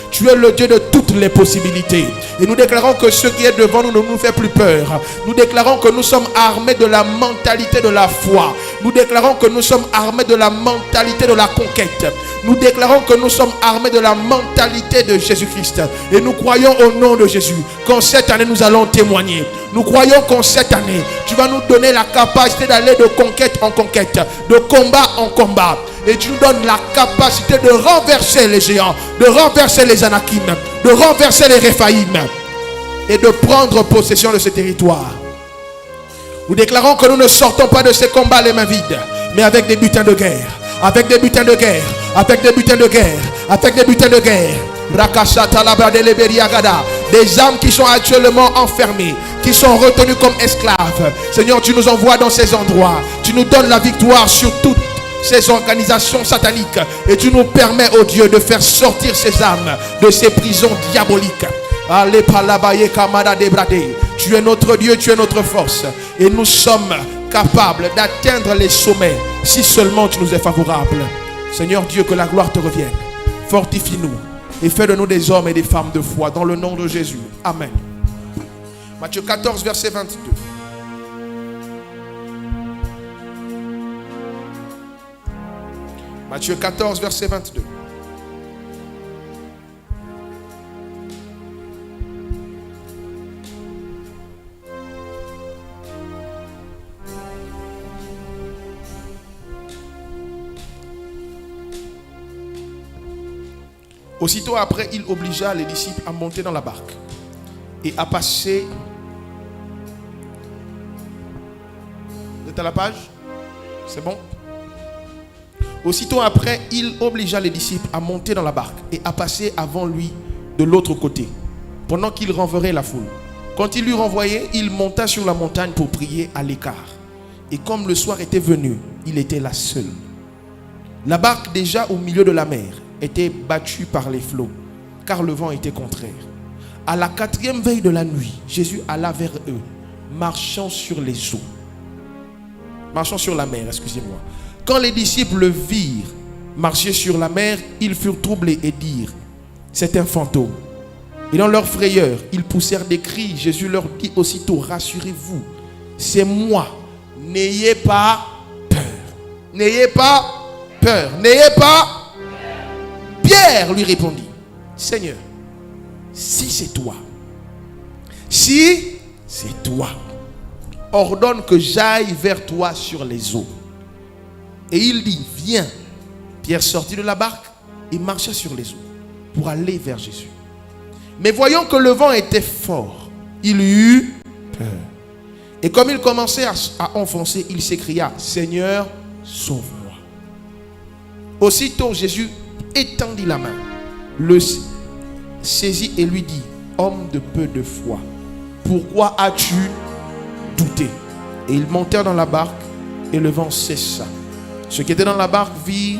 Speaker 1: Tu es le Dieu de toutes les possibilités. Et nous déclarons que ce qui est devant nous ne nous fait plus peur. Nous déclarons que nous sommes armés de la mentalité de la foi. Nous déclarons que nous sommes armés de la mentalité de la conquête. Nous déclarons que nous sommes armés de la mentalité de Jésus-Christ. Et nous croyons au nom de Jésus qu'en cette année nous allons témoigner. Nous croyons qu'en cette année tu vas nous donner la capacité d'aller de conquête en conquête, de combat en combat. Et tu nous donnes la capacité de renverser les géants, de renverser les Anakim, de renverser les Réphaïm et de prendre possession de ce territoire. Nous déclarons que nous ne sortons pas de ces combats les mains vides, mais avec des butins de guerre, avec des butins de guerre, avec des butins de guerre, avec des butins de guerre. Des âmes qui sont actuellement enfermées, qui sont retenues comme esclaves. Seigneur, tu nous envoies dans ces endroits. Tu nous donnes la victoire sur toutes ces organisations sataniques. Et tu nous permets, oh Dieu, de faire sortir ces âmes de ces prisons diaboliques. Tu es notre Dieu, tu es notre force. Et nous sommes capables d'atteindre les sommets si seulement tu nous es favorable. Seigneur Dieu, que la gloire te revienne. Fortifie-nous et fais de nous des hommes et des femmes de foi dans le nom de Jésus. Amen. Matthieu 14, verset 22. Matthieu 14, verset 22. Aussitôt après, il obligea les disciples à monter dans la barque et à passer. Vous êtes à la page? C'est bon? Aussitôt après, il obligea les disciples à monter dans la barque et à passer avant lui de l'autre côté, pendant qu'il renverrait la foule. Quand il l'eut renvoyé, il monta sur la montagne pour prier à l'écart. Et comme le soir était venu, il était là seul. La barque, déjà au milieu de la mer, était battue par les flots, car le vent était contraire. À la 4e veille de la nuit, Jésus alla vers eux, marchant sur les eaux. Marchant sur la mer, excusez-moi. Quand les disciples le virent marcher sur la mer, ils furent troublés et dirent, c'est un fantôme. Et dans leur frayeur, ils poussèrent des cris. Jésus leur dit aussitôt, rassurez-vous, c'est moi. N'ayez pas peur. N'ayez pas peur. N'ayez pas peur. Pierre lui répondit, Seigneur, si c'est toi, ordonne que j'aille vers toi sur les eaux. Et il dit, viens. Pierre sortit de la barque et marcha sur les eaux pour aller vers Jésus. Mais voyant que le vent était fort, il eut peur. Et comme il commençait à enfoncer, il s'écria, Seigneur, sauve-moi. Aussitôt Jésus étendit la main, le saisit et lui dit, homme de peu de foi, pourquoi as-tu douté? Et ils montèrent dans la barque et le vent cessa. Ceux qui étaient dans la barque virent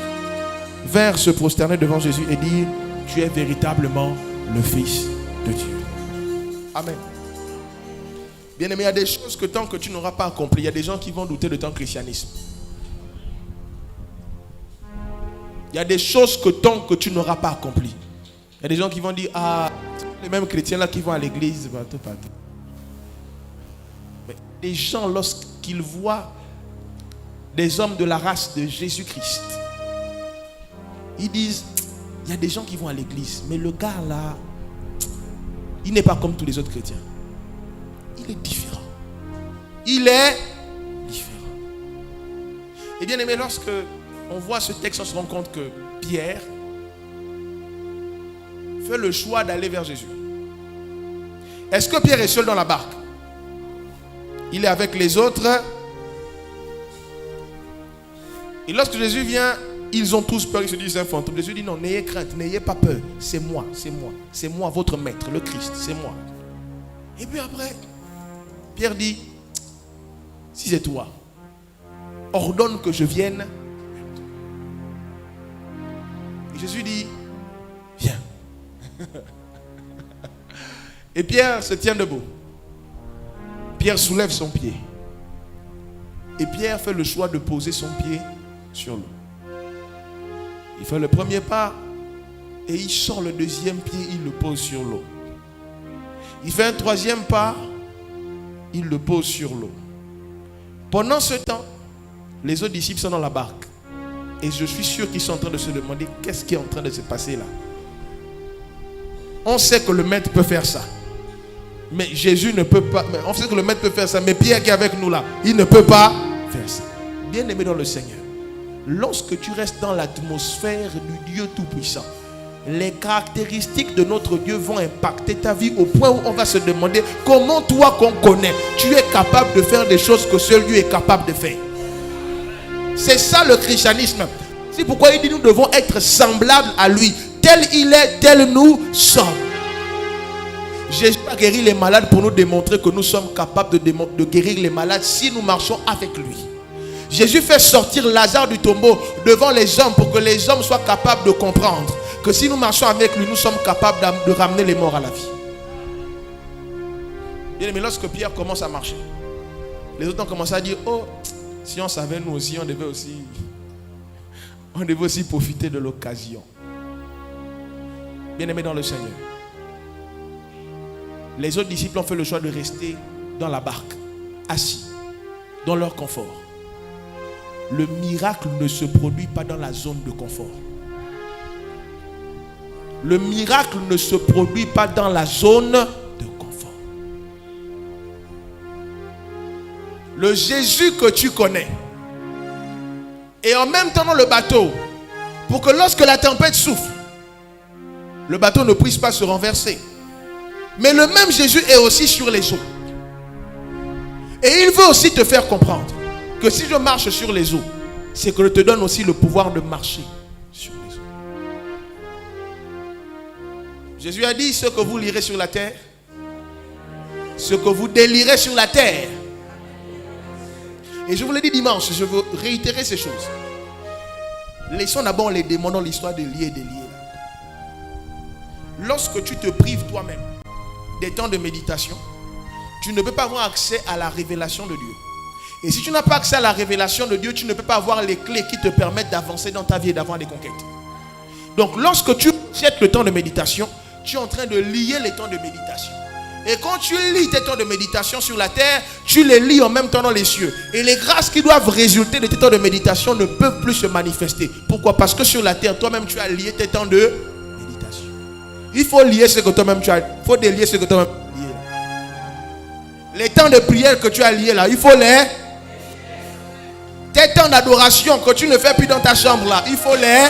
Speaker 1: vinrent se prosterner devant Jésus et dire, tu es véritablement le Fils de Dieu. Amen. Bien-aimé, il y a des choses que tant que tu n'auras pas accomplies, il y a des gens qui vont douter de ton christianisme. Il y a des choses que tant que tu n'auras pas accomplies, il y a des gens qui vont dire, ah, les mêmes chrétiens là qui vont à l'église, mais les gens, lorsqu'ils voient des hommes de la race de Jésus-Christ, ils disent, il y a des gens qui vont à l'église, mais le gars là, il n'est pas comme tous les autres chrétiens. Il est différent. Il est différent. Et bien aimé, lorsque on voit ce texte, on se rend compte que Pierre fait le choix d'aller vers Jésus. Est-ce que Pierre est seul dans la barque? Il est avec les autres. Et lorsque Jésus vient, ils ont tous peur, ils se disent c'est un fantôme. Jésus dit non, n'ayez crainte, n'ayez pas peur. C'est moi, c'est moi votre maître, le Christ, c'est moi. Et puis après, Pierre dit, si c'est toi, ordonne que je vienne. Et Jésus dit, viens. Et Pierre se tient debout. Pierre soulève son pied. Et Pierre fait le choix de poser son pied sur l'eau. Il fait le premier pas et il sort le deuxième pied, il le pose sur l'eau. Il fait un troisième pas, il le pose sur l'eau. Pendant ce temps, les autres disciples sont dans la barque. Et je suis sûr qu'ils sont en train de se demander qu'est-ce qui est en train de se passer là. On sait que le maître peut faire ça. Mais Jésus ne peut pas. On sait que le maître peut faire ça. Mais Pierre qui est avec nous là, il ne peut pas faire ça. Bien-aimé dans le Seigneur, lorsque tu restes dans l'atmosphère du Dieu Tout-Puissant, les caractéristiques de notre Dieu vont impacter ta vie au point où on va se demander comment toi qu'on connaît, tu es capable de faire des choses que seul Dieu est capable de faire. C'est ça le christianisme. C'est pourquoi il dit nous devons être semblables à lui. Tel il est, tel nous sommes. Jésus a guéri les malades pour nous démontrer que nous sommes capables de guérir les malades si nous marchons avec lui. Jésus fait sortir Lazare du tombeau devant les hommes pour que les hommes soient capables de comprendre que si nous marchons avec lui, nous sommes capables de ramener les morts à la vie. Mais lorsque Pierre commence à marcher, les autres ont commencé à dire, oh, si on savait nous aussi, on devait aussi profiter de l'occasion. Bien-aimés dans le Seigneur, les autres disciples ont fait le choix de rester dans la barque, assis, dans leur confort. Le miracle ne se produit pas dans la zone de confort. Le miracle ne se produit pas dans la zone de confort. Le Jésus que tu connais est en même temps dans le bateau pour que lorsque la tempête souffle, le bateau ne puisse pas se renverser. Mais le même Jésus est aussi sur les eaux. Et il veut aussi te faire comprendre que si je marche sur les eaux, c'est que je te donne aussi le pouvoir de marcher sur les eaux. Jésus a dit, ce que vous lirez sur la terre, ce que vous délirez sur la terre. Et je vous l'ai dit dimanche, je veux réitérer ces choses. Laissons d'abord les démons dans l'histoire de lier et délier. Lorsque tu te prives toi-même des temps de méditation, tu ne peux pas avoir accès à la révélation de Dieu. Et si tu n'as pas accès à la révélation de Dieu, tu ne peux pas avoir les clés qui te permettent d'avancer dans ta vie et d'avoir des conquêtes. Donc lorsque tu jettes le temps de méditation, tu es en train de lier les temps de méditation. Et quand tu lis tes temps de méditation sur la terre, tu les lis en même temps dans les cieux. Et les grâces qui doivent résulter de tes temps de méditation ne peuvent plus se manifester. Pourquoi? Parce que sur la terre, toi-même tu as lié tes temps de méditation. Il faut lier ce que toi-même tu as. Il faut délier ce que toi-même tu as lié. Les temps de prière que tu as liés là, il faut les. Tes temps d'adoration que tu ne fais plus dans ta chambre là, il faut les.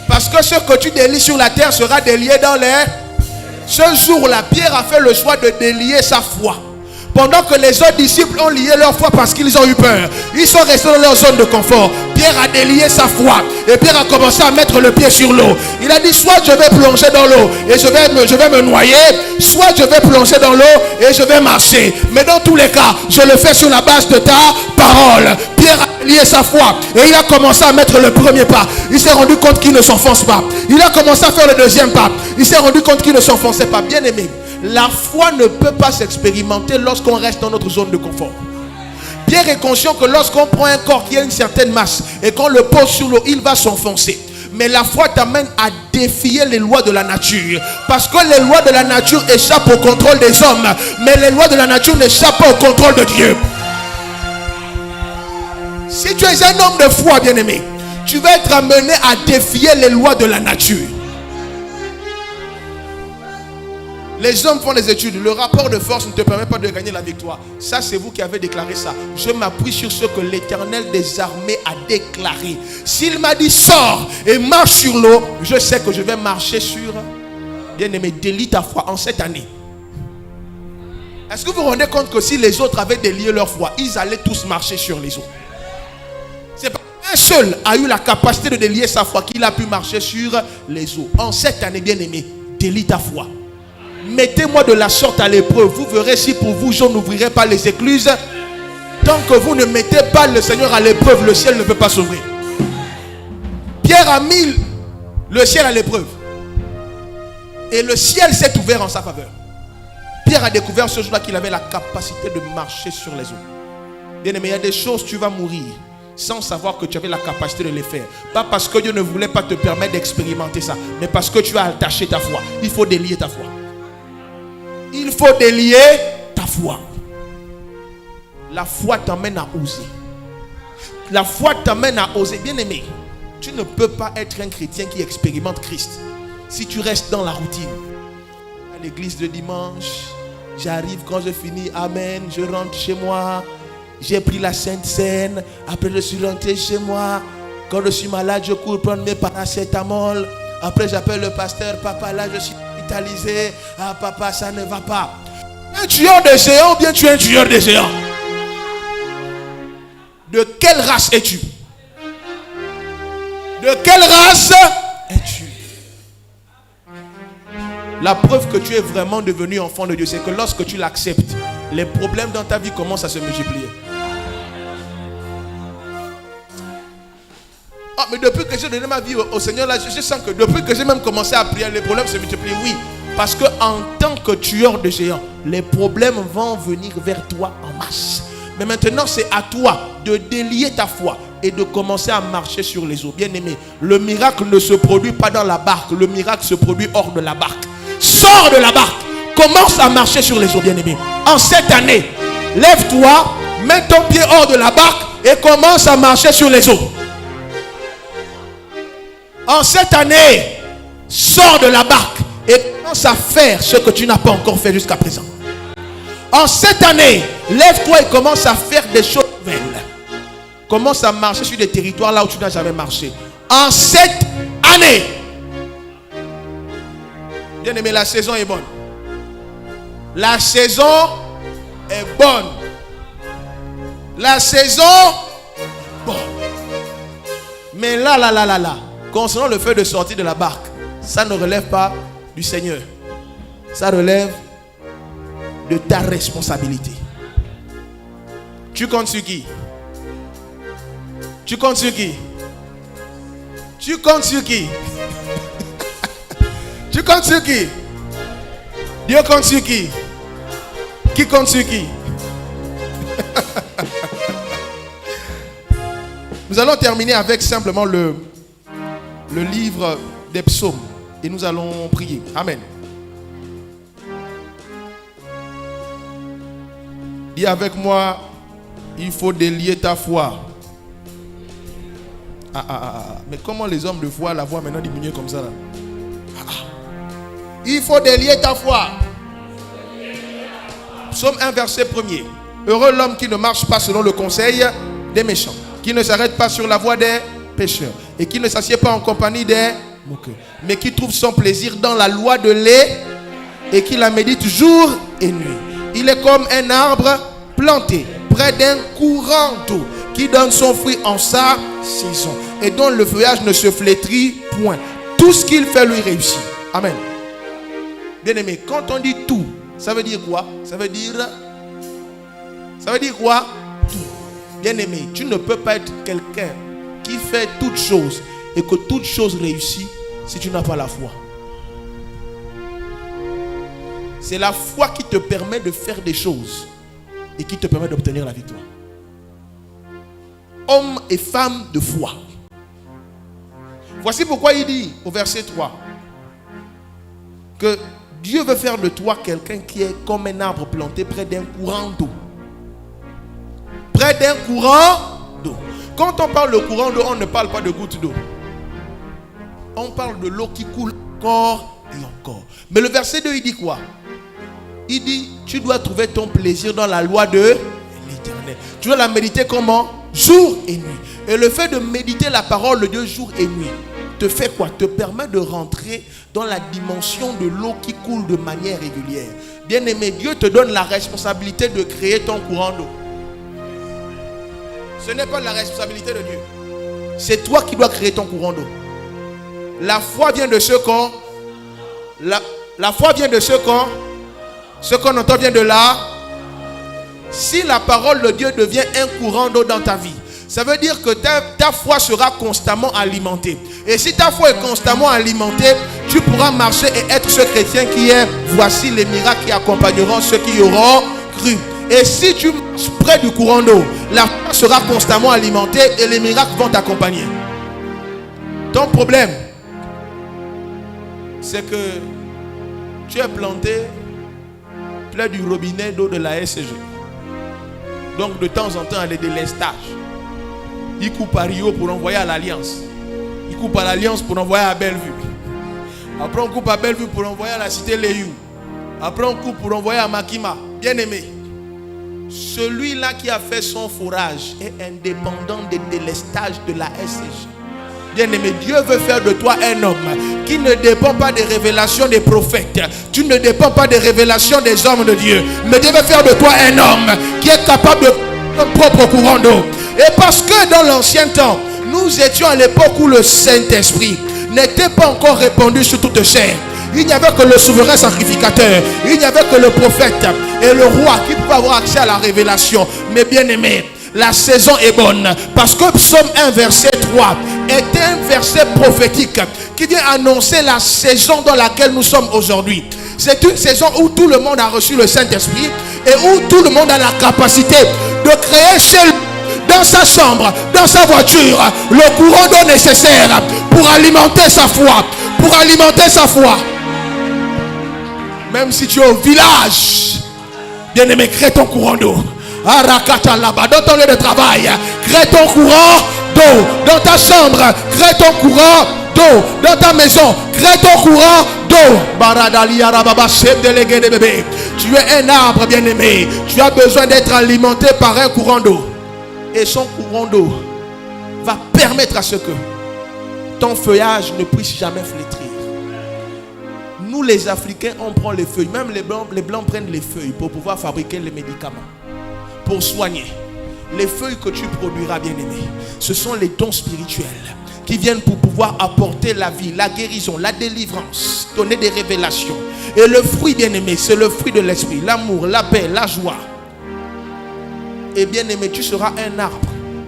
Speaker 1: Parce que ce que tu délies sur la terre sera délié dans les. Ce jour-là, Pierre a fait le choix de délier sa foi. Pendant que les autres disciples ont lié leur foi parce qu'ils ont eu peur. Ils sont restés dans leur zone de confort. Pierre a délié sa foi. Et Pierre a commencé à mettre le pied sur l'eau. Il a dit, soit je vais plonger dans l'eau et je vais me noyer, soit je vais plonger dans l'eau et je vais marcher. Mais dans tous les cas, je le fais sur la base de ta parole. Pierre a délié sa foi et il a commencé à mettre le premier pas. Il s'est rendu compte qu'il ne s'enfonce pas. Il a commencé à faire le deuxième pas. Il s'est rendu compte qu'il ne s'enfonçait pas. Bien aimé, la foi ne peut pas s'expérimenter lorsqu'on reste dans notre zone de confort. Pierre est conscient que lorsqu'on prend un corps qui a une certaine masse et qu'on le pose sur l'eau, il va s'enfoncer. Mais la foi t'amène à défier les lois de la nature. Parce que les lois de la nature échappent au contrôle des hommes. Mais les lois de la nature n'échappent pas au contrôle de Dieu. Si tu es un homme de foi, bien-aimé, tu vas être amené à défier les lois de la nature. Les hommes font des études. Le rapport de force ne te permet pas de gagner la victoire. Ça, c'est vous qui avez déclaré ça. Je m'appuie sur ce que l'Éternel des armées a déclaré. S'il m'a dit sors et marche sur l'eau, je sais que je vais marcher sur. Bien-aimé, délie ta foi en cette année. Est-ce que vous vous rendez compte que si les autres avaient délié leur foi, ils allaient tous marcher sur les eaux? C'est pas un seul a eu la capacité de délier sa foi qu'il a pu marcher sur les eaux. En cette année, bien-aimé, délie ta foi. Mettez-moi de la sorte à l'épreuve. Vous verrez si pour vous je n'ouvrirai pas les écluses. Tant que vous ne mettez pas le Seigneur à l'épreuve, le ciel ne peut pas s'ouvrir. Pierre a mis le ciel à l'épreuve. Et le ciel s'est ouvert en sa faveur. Pierre a découvert ce jour-là qu'il avait la capacité de marcher sur les eaux. Bien aimé, il y a des choses tu vas mourir sans savoir que tu avais la capacité de les faire. Pas parce que Dieu ne voulait pas te permettre d'expérimenter ça, mais parce que tu as attaché ta foi. Il faut délier ta foi. Il faut délier ta foi. La foi t'amène à oser. La foi t'amène à oser. Bien aimé, tu ne peux pas être un chrétien qui expérimente Christ si tu restes dans la routine. À l'église de dimanche, j'arrive quand je finis, amen, je rentre chez moi. J'ai pris la Sainte Seine. Après je suis rentré chez moi. Quand je suis malade, je cours prendre mes paracétamol. Après j'appelle le pasteur, papa là je suis hospitalisé. Ah papa, ça ne va pas. Un tueur de géants ou bien tu es un tueur de géants? De quelle race es-tu? De quelle race es-tu? La preuve que tu es vraiment devenu enfant de Dieu, c'est que lorsque tu l'acceptes, les problèmes dans ta vie commencent à se multiplier. Ah, mais depuis que j'ai donné ma vie au Seigneur, là, je sens que depuis que j'ai même commencé à prier, les problèmes se multiplient. Oui, parce que en tant que tueur de géants, les problèmes vont venir vers toi en masse. Mais maintenant, c'est à toi de délier ta foi et de commencer à marcher sur les eaux. Bien aimé, le miracle ne se produit pas dans la barque. Le miracle se produit hors de la barque. Sors de la barque. Commence à marcher sur les eaux, bien aimé. En cette année, lève-toi, mets ton pied hors de la barque et commence à marcher sur les eaux. En cette année, sors de la barque et commence à faire ce que tu n'as pas encore fait jusqu'à présent. En cette année, lève-toi et commence à faire des choses nouvelles. Commence à marcher sur des territoires là où tu n'as jamais marché. En cette année. Bien aimé, la saison est bonne. La saison est bonne. La saison est bonne. Mais là, concernant le fait de sortir de la barque, ça ne relève pas du Seigneur. Ça relève de ta responsabilité. Tu comptes sur qui? Tu comptes sur qui? Tu comptes sur qui? Tu comptes sur qui? Dieu compte sur qui? Qui compte sur qui? Nous allons terminer avec simplement le livre des psaumes et nous allons prier. Amen. Dis avec moi, il faut délier ta foi. Mais comment les hommes de foi, la voix maintenant diminue comme ça là? Il faut délier ta foi. Psaume 1 verset 1er. Heureux l'homme qui ne marche pas selon le conseil des méchants, qui ne s'arrête pas sur la voie des pécheurs et qui ne s'assied pas en compagnie des moqueurs, mais qui trouve son plaisir dans la loi de l'Éternel et qui la médite jour et nuit. Il est comme un arbre planté près d'un courant d'eau qui donne son fruit en sa saison et dont le feuillage ne se flétrit point. Tout ce qu'il fait lui réussit. Amen. Bien-aimé, quand on dit tout, ça veut dire quoi? Ça veut dire quoi? Tout. Bien-aimé, tu ne peux pas être quelqu'un qui fait toutes choses et que toutes choses réussissent si tu n'as pas la foi. C'est la foi qui te permet de faire des choses et qui te permet d'obtenir la victoire. Hommes et femmes de foi. Voici pourquoi il dit au verset 3 que Dieu veut faire de toi quelqu'un qui est comme un arbre planté près d'un courant d'eau. Près d'un courant d'eau. Quand on parle de courant d'eau, on ne parle pas de gouttes d'eau. On parle de l'eau qui coule encore et encore. Mais le verset 2, il dit quoi? Il dit, tu dois trouver ton plaisir dans la loi de l'Éternel. Tu dois la méditer comment? Jour et nuit. Et le fait de méditer la parole de Dieu jour et nuit te fait quoi? Te permet de rentrer dans la dimension de l'eau qui coule de manière régulière. Bien-aimé, Dieu te donne la responsabilité de créer ton courant d'eau. Ce n'est pas la responsabilité de Dieu. C'est toi qui dois créer ton courant d'eau. La foi vient de ce qu'on... La foi vient de ce qu'on entend vient de là. Si la parole de Dieu devient un courant d'eau dans ta vie, ça veut dire que ta foi sera constamment alimentée. Et si ta foi est constamment alimentée, tu pourras marcher et être ce chrétien qui est, voici les miracles qui accompagneront ceux qui y auront cru. Et si tu marches près du courant d'eau, la foi sera constamment alimentée et les miracles vont t'accompagner. Ton problème, c'est que tu es planté près du robinet d'eau de la SCG. Donc de temps en temps, il y a des délestages. Il coupe à Rio pour envoyer à l'Alliance. Il coupe à l'Alliance pour envoyer à Bellevue. Après on coupe à Bellevue pour envoyer à la cité Léou. Après on coupe pour envoyer à Makima. Bien-aimé, celui-là qui a fait son forage est indépendant des délestages de la SCG. Bien-aimé, Dieu veut faire de toi un homme qui ne dépend pas des révélations des prophètes. Tu ne dépends pas des révélations des hommes de Dieu. Mais Dieu veut faire de toi un homme qui est capable de son propre courant d'eau. Et parce que dans l'ancien temps, nous étions à l'époque où le Saint-Esprit n'était pas encore répandu sur toute chair. Il n'y avait que le souverain sacrificateur. Il n'y avait que le prophète et le roi qui pouvaient avoir accès à la révélation. Mais bien aimé, la saison est bonne. Parce que Psaume 1 verset 3 est un verset prophétique qui vient annoncer la saison dans laquelle nous sommes aujourd'hui. C'est une saison où tout le monde a reçu le Saint-Esprit et où tout le monde a la capacité de créer chez lui, dans sa chambre, dans sa voiture, le courant d'eau nécessaire pour alimenter sa foi. Pour alimenter sa foi. Même si tu es au village, bien-aimé, crée ton courant d'eau. Arakata là-bas, dans ton lieu de travail, crée ton courant d'eau. Dans ta chambre, crée ton courant d'eau. Dans ta maison, crée ton courant d'eau. Tu es un arbre, bien-aimé. Tu as besoin d'être alimenté par un courant d'eau. Et son courant d'eau va permettre à ce que ton feuillage ne puisse jamais flétrir. Nous les Africains, on prend les feuilles. Même les blancs prennent les feuilles pour pouvoir fabriquer les médicaments, pour soigner. Les feuilles que tu produiras, bien-aimé, ce sont les dons spirituels qui viennent pour pouvoir apporter la vie, la guérison, la délivrance, donner des révélations. Et le fruit, bien-aimé, c'est le fruit de l'esprit, l'amour, la paix, la joie. Et bien-aimé, tu seras un arbre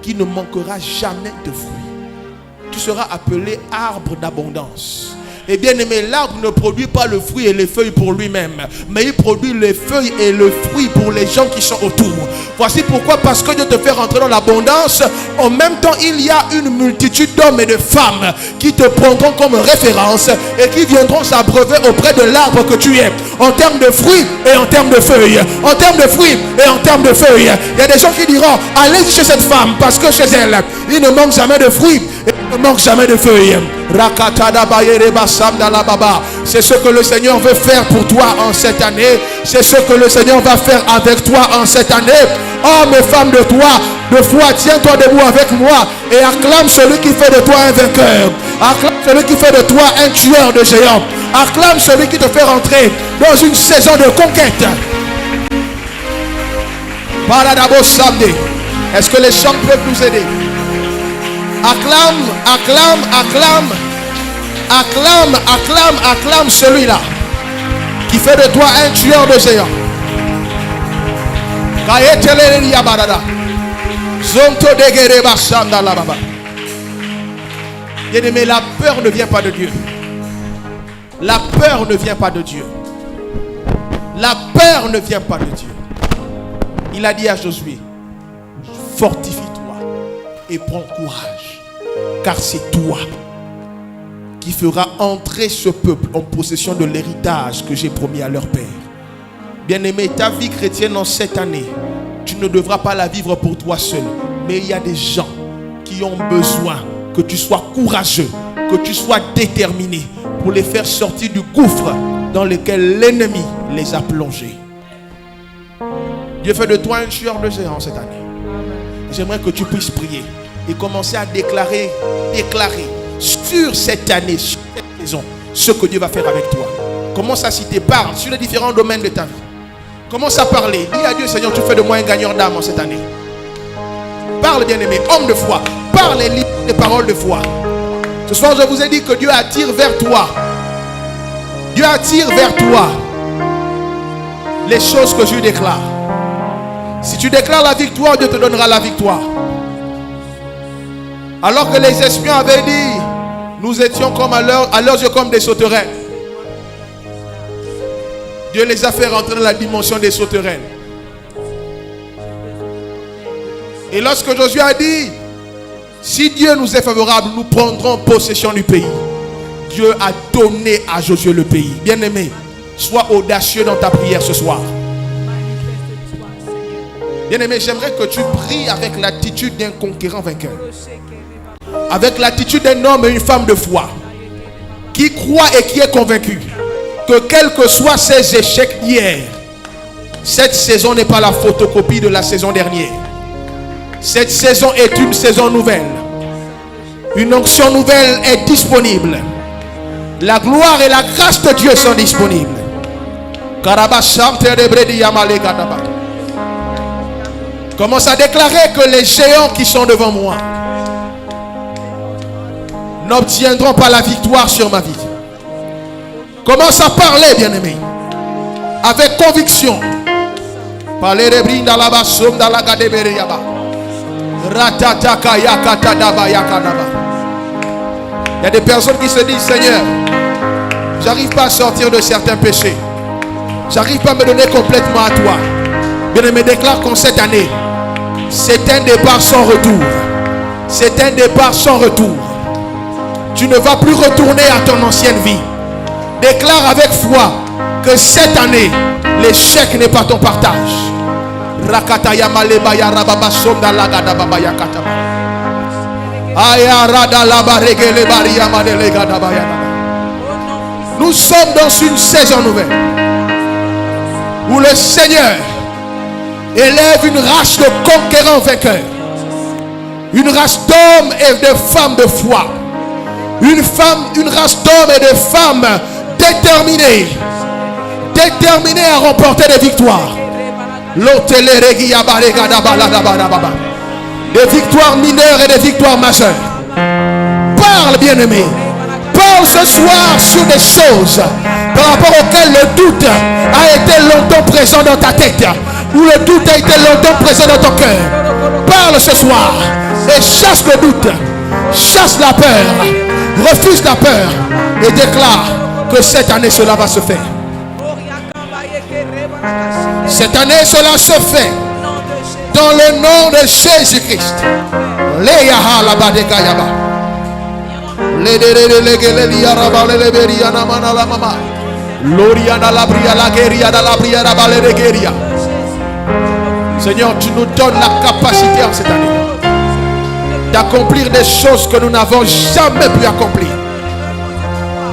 Speaker 1: qui ne manquera jamais de fruits. Tu seras appelé arbre d'abondance. Et bien aimé, l'arbre ne produit pas le fruit et les feuilles pour lui-même, mais il produit les feuilles et le fruit pour les gens qui sont autour. Voici pourquoi, parce que Dieu te fait rentrer dans l'abondance, en même temps il y a une multitude d'hommes et de femmes qui te prendront comme référence et qui viendront s'abreuver auprès de l'arbre que tu es, en termes de fruits et en termes de feuilles. En termes de fruits et en termes de feuilles. Il y a des gens qui diront, allez chez cette femme, parce que chez elle, il ne manque jamais de fruits et il ne manque jamais de feuilles. C'est ce que le Seigneur veut faire pour toi en cette année. C'est ce que le Seigneur va faire avec toi en cette année. Hommes et femmes de foi, tiens-toi debout avec moi et acclame celui qui fait de toi un vainqueur. Acclame celui qui fait de toi un tueur de géants. Acclame celui qui te fait rentrer dans une saison de conquête. Paradabo Samedi. Est-ce que les chants peuvent nous aider? Acclame, acclame, acclame. Acclame, acclame, acclame celui-là qui fait de toi un tueur de géants. Bien-aimé, la peur ne vient pas de Dieu. La peur ne vient pas de Dieu. La peur ne vient pas de Dieu. Il a dit à Josué, fortifie-toi et prends courage, car c'est toi qui fera entrer ce peuple en possession de l'héritage que j'ai promis à leur père. Bien-aimé, ta vie chrétienne en cette année, tu ne devras pas la vivre pour toi seul. Mais il y a des gens qui ont besoin que tu sois courageux, que tu sois déterminé pour les faire sortir du gouffre dans lequel l'ennemi les a plongés. Dieu fait de toi un tueur de géants cette année. J'aimerais que tu puisses prier et commencer à déclarer sur cette année, sur cette saison, ce que Dieu va faire avec toi. Commence à citer, parle sur les différents domaines de ta vie. Commence à parler. Dis à Dieu, Seigneur, tu fais de moi un gagneur d'âme en cette année. Parle, bien-aimé, homme de foi. Parle et lis des paroles de foi. Ce soir, je vous ai dit que Dieu attire vers toi. Dieu attire vers toi les choses que je déclare. Si tu déclares la victoire, Dieu te donnera la victoire. Alors que les espions avaient dit, nous étions comme à leurs yeux comme des sauterelles. Dieu les a fait rentrer dans la dimension des sauterelles. Et lorsque Josué a dit, si Dieu nous est favorable, nous prendrons possession du pays. Dieu a donné à Josué le pays. Bien-aimé, sois audacieux dans ta prière ce soir. Bien-aimé, j'aimerais que tu pries avec l'attitude d'un conquérant vainqueur. Avec l'attitude d'un homme et une femme de foi. Qui croit et qui est convaincu que quels que soient ses échecs d'hier, cette saison n'est pas la photocopie de la saison dernière. Cette saison est une saison nouvelle. Une onction nouvelle est disponible. La gloire et la grâce de Dieu sont disponibles. Commence à déclarer que les géants qui sont devant moi n'obtiendront pas la victoire sur ma vie. Commence à parler, bien-aimé, avec conviction. Parler de brinda la basum dans la gadeberiaba. Ratataka yakatadaba yakadaba. Il y a des personnes qui se disent, Seigneur, j'arrive pas à sortir de certains péchés. J'arrive pas à me donner complètement à toi. Bien-aimé, déclare qu'en cette année, c'est un départ sans retour. C'est un départ sans retour. Tu ne vas plus retourner à ton ancienne vie. Déclare avec foi que cette année, l'échec n'est pas ton partage. Nous sommes dans une saison nouvelle où le Seigneur élève une race de conquérants vainqueurs, une race d'hommes et de femmes de foi, une race d'hommes et de femmes déterminés à remporter des victoires. Des victoires mineures et des victoires majeures. Parle, bien-aimé. Parle ce soir sur des choses par rapport auxquelles le doute a été longtemps présent dans ta tête, ou le doute a été longtemps présent dans ton cœur. Parle ce soir et chasse le doute, chasse la peur, refuse la peur et déclare que cette année cela va se faire. Cette année cela se fait dans le nom de Jésus-Christ. Seigneur, tu nous donnes la capacité en cette année d'accomplir des choses que nous n'avons jamais pu accomplir.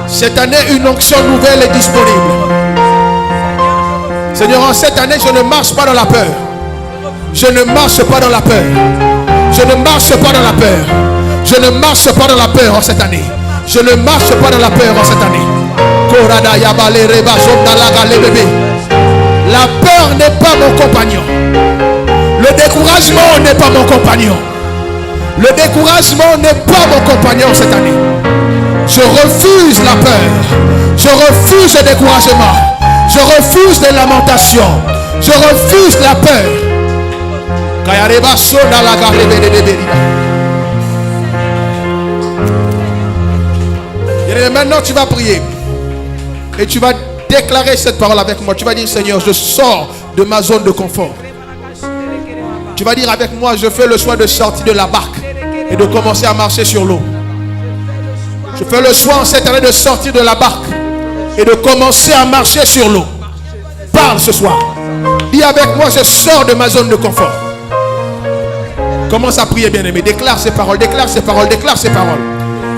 Speaker 1: Cette année, une onction nouvelle est disponible. Seigneur, en cette année, je ne marche pas dans la peur. Je ne marche pas dans la peur. Je ne marche pas dans la peur. Je ne marche pas dans la peur en cette année. Je ne marche pas dans la peur en cette année. La peur n'est pas mon compagnon. Le Le découragement n'est pas mon compagnon. Le découragement n'est pas mon compagnon cette année. Je refuse la peur. Je refuse le découragement. Je refuse les lamentations. Je refuse la peur. Et maintenant tu vas prier. Et tu vas déclarer cette parole avec moi. Tu vas dire: Seigneur, je sors de ma zone de confort. Tu vas dire avec moi: je fais le choix de sortir de la barque et de commencer à marcher sur l'eau. Je fais le choix en cette année de sortir de la barque et de commencer à marcher sur l'eau. Parle ce soir. Dis avec moi: je sors de ma zone de confort. Commence à prier, bien-aimé. Déclare ces paroles, déclare ces paroles, déclare ces paroles.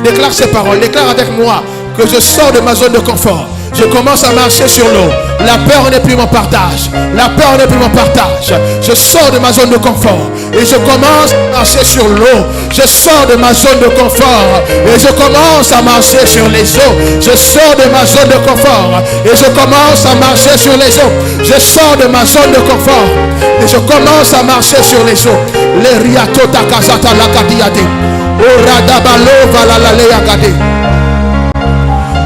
Speaker 1: Déclare ces paroles, déclare avec moi que je sors de ma zone de confort. Je commence à marcher sur l'eau. La peur n'est plus mon partage. La peur n'est plus mon partage. Je sors de ma zone de confort et je commence à marcher sur l'eau. Je sors de ma zone de confort et je commence à marcher sur les eaux. Je sors de ma zone de confort et je commence à marcher sur les eaux. Je sors de ma zone de confort et je commence à marcher sur les eaux. Les riato takazata lakadiate. Oradabalo valalaleyagade.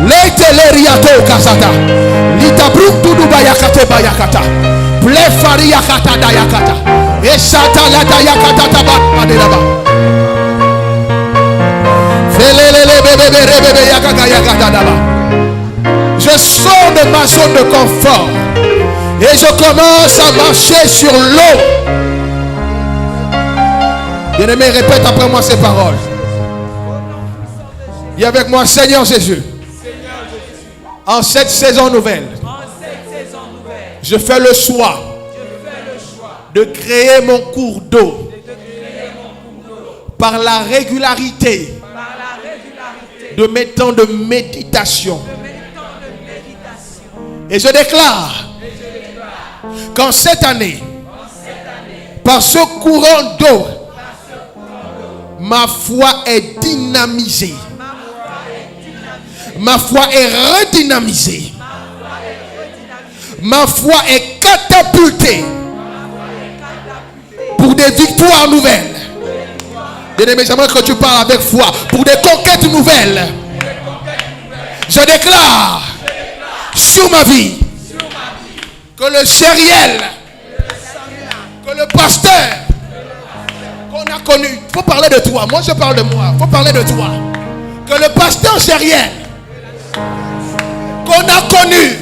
Speaker 1: Leiteleriato kasata. Litabrutu dubayakate bayakata. Plefari yakata dayakata. Esata la dayakata tabadelaba. Felelele bebe rebebe yakaka yakata daba. Je sors de ma zone de confort et je commence à marcher sur l'eau. Bien-aimé, répète après moi ces paroles. Dis avec moi: Seigneur Jésus, en cette saison nouvelle, je fais le choix de créer mon cours d'eau par la régularité de mes temps de méditation. Et je déclare qu'en cette année, par ce courant d'eau, ma foi est dynamisée. Ma foi est redynamisée. Ma foi est catapultée pour des victoires nouvelles. Bien-aimé, j'aimerais que tu parles avec foi pour des conquêtes nouvelles. Je déclare sur ma vie que le sériel, que le pasteur qu'on a connu, il faut parler de toi. Moi je parle de moi, il faut parler de toi. Que le pasteur sériel qu'on a connu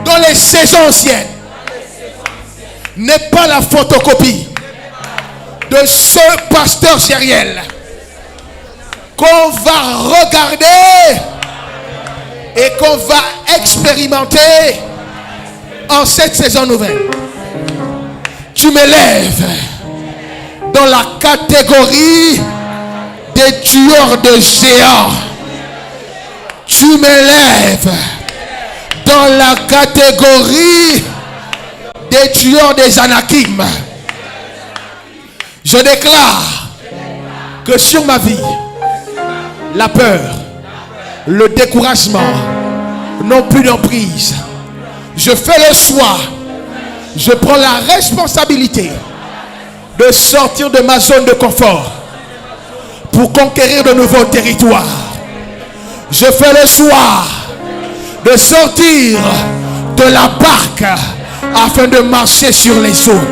Speaker 1: dans les saisons anciennes n'est pas la photocopie de ce pasteur sériel qu'on va regarder et qu'on va expérimenter en cette saison nouvelle. Tu m'élèves dans la catégorie des tueurs de géants. Tu m'élèves dans la catégorie des tueurs des Anakim. Je déclare que sur ma vie, la peur, le découragement n'ont plus d'emprise. Je fais le choix, je prends la responsabilité de sortir de ma zone de confort pour conquérir de nouveaux territoires. Je fais le choix de sortir de la barque afin de marcher sur les eaux.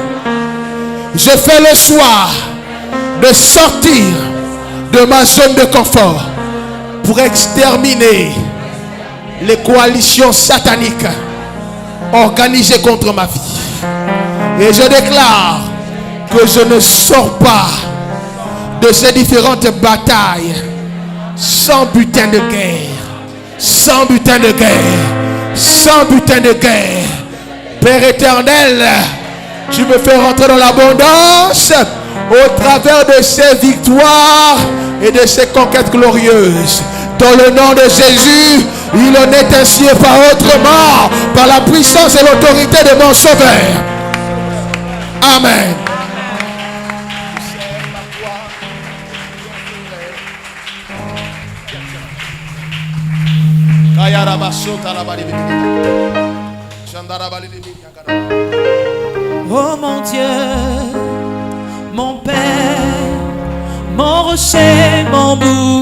Speaker 1: Je fais le choix de sortir de ma zone de confort pour exterminer les coalitions sataniques organisées contre ma vie. Et je déclare que je ne sors pas de ces différentes batailles sans butin de guerre, sans butin de guerre, sans butin de guerre. Père éternel, tu me fais rentrer dans l'abondance au travers de ces victoires et de ces conquêtes glorieuses. Dans le nom de Jésus, il en est ainsi et pas autrement, par la puissance et l'autorité de mon Sauveur. Amen.
Speaker 2: Oh mon Dieu, rocher, mon bouclier.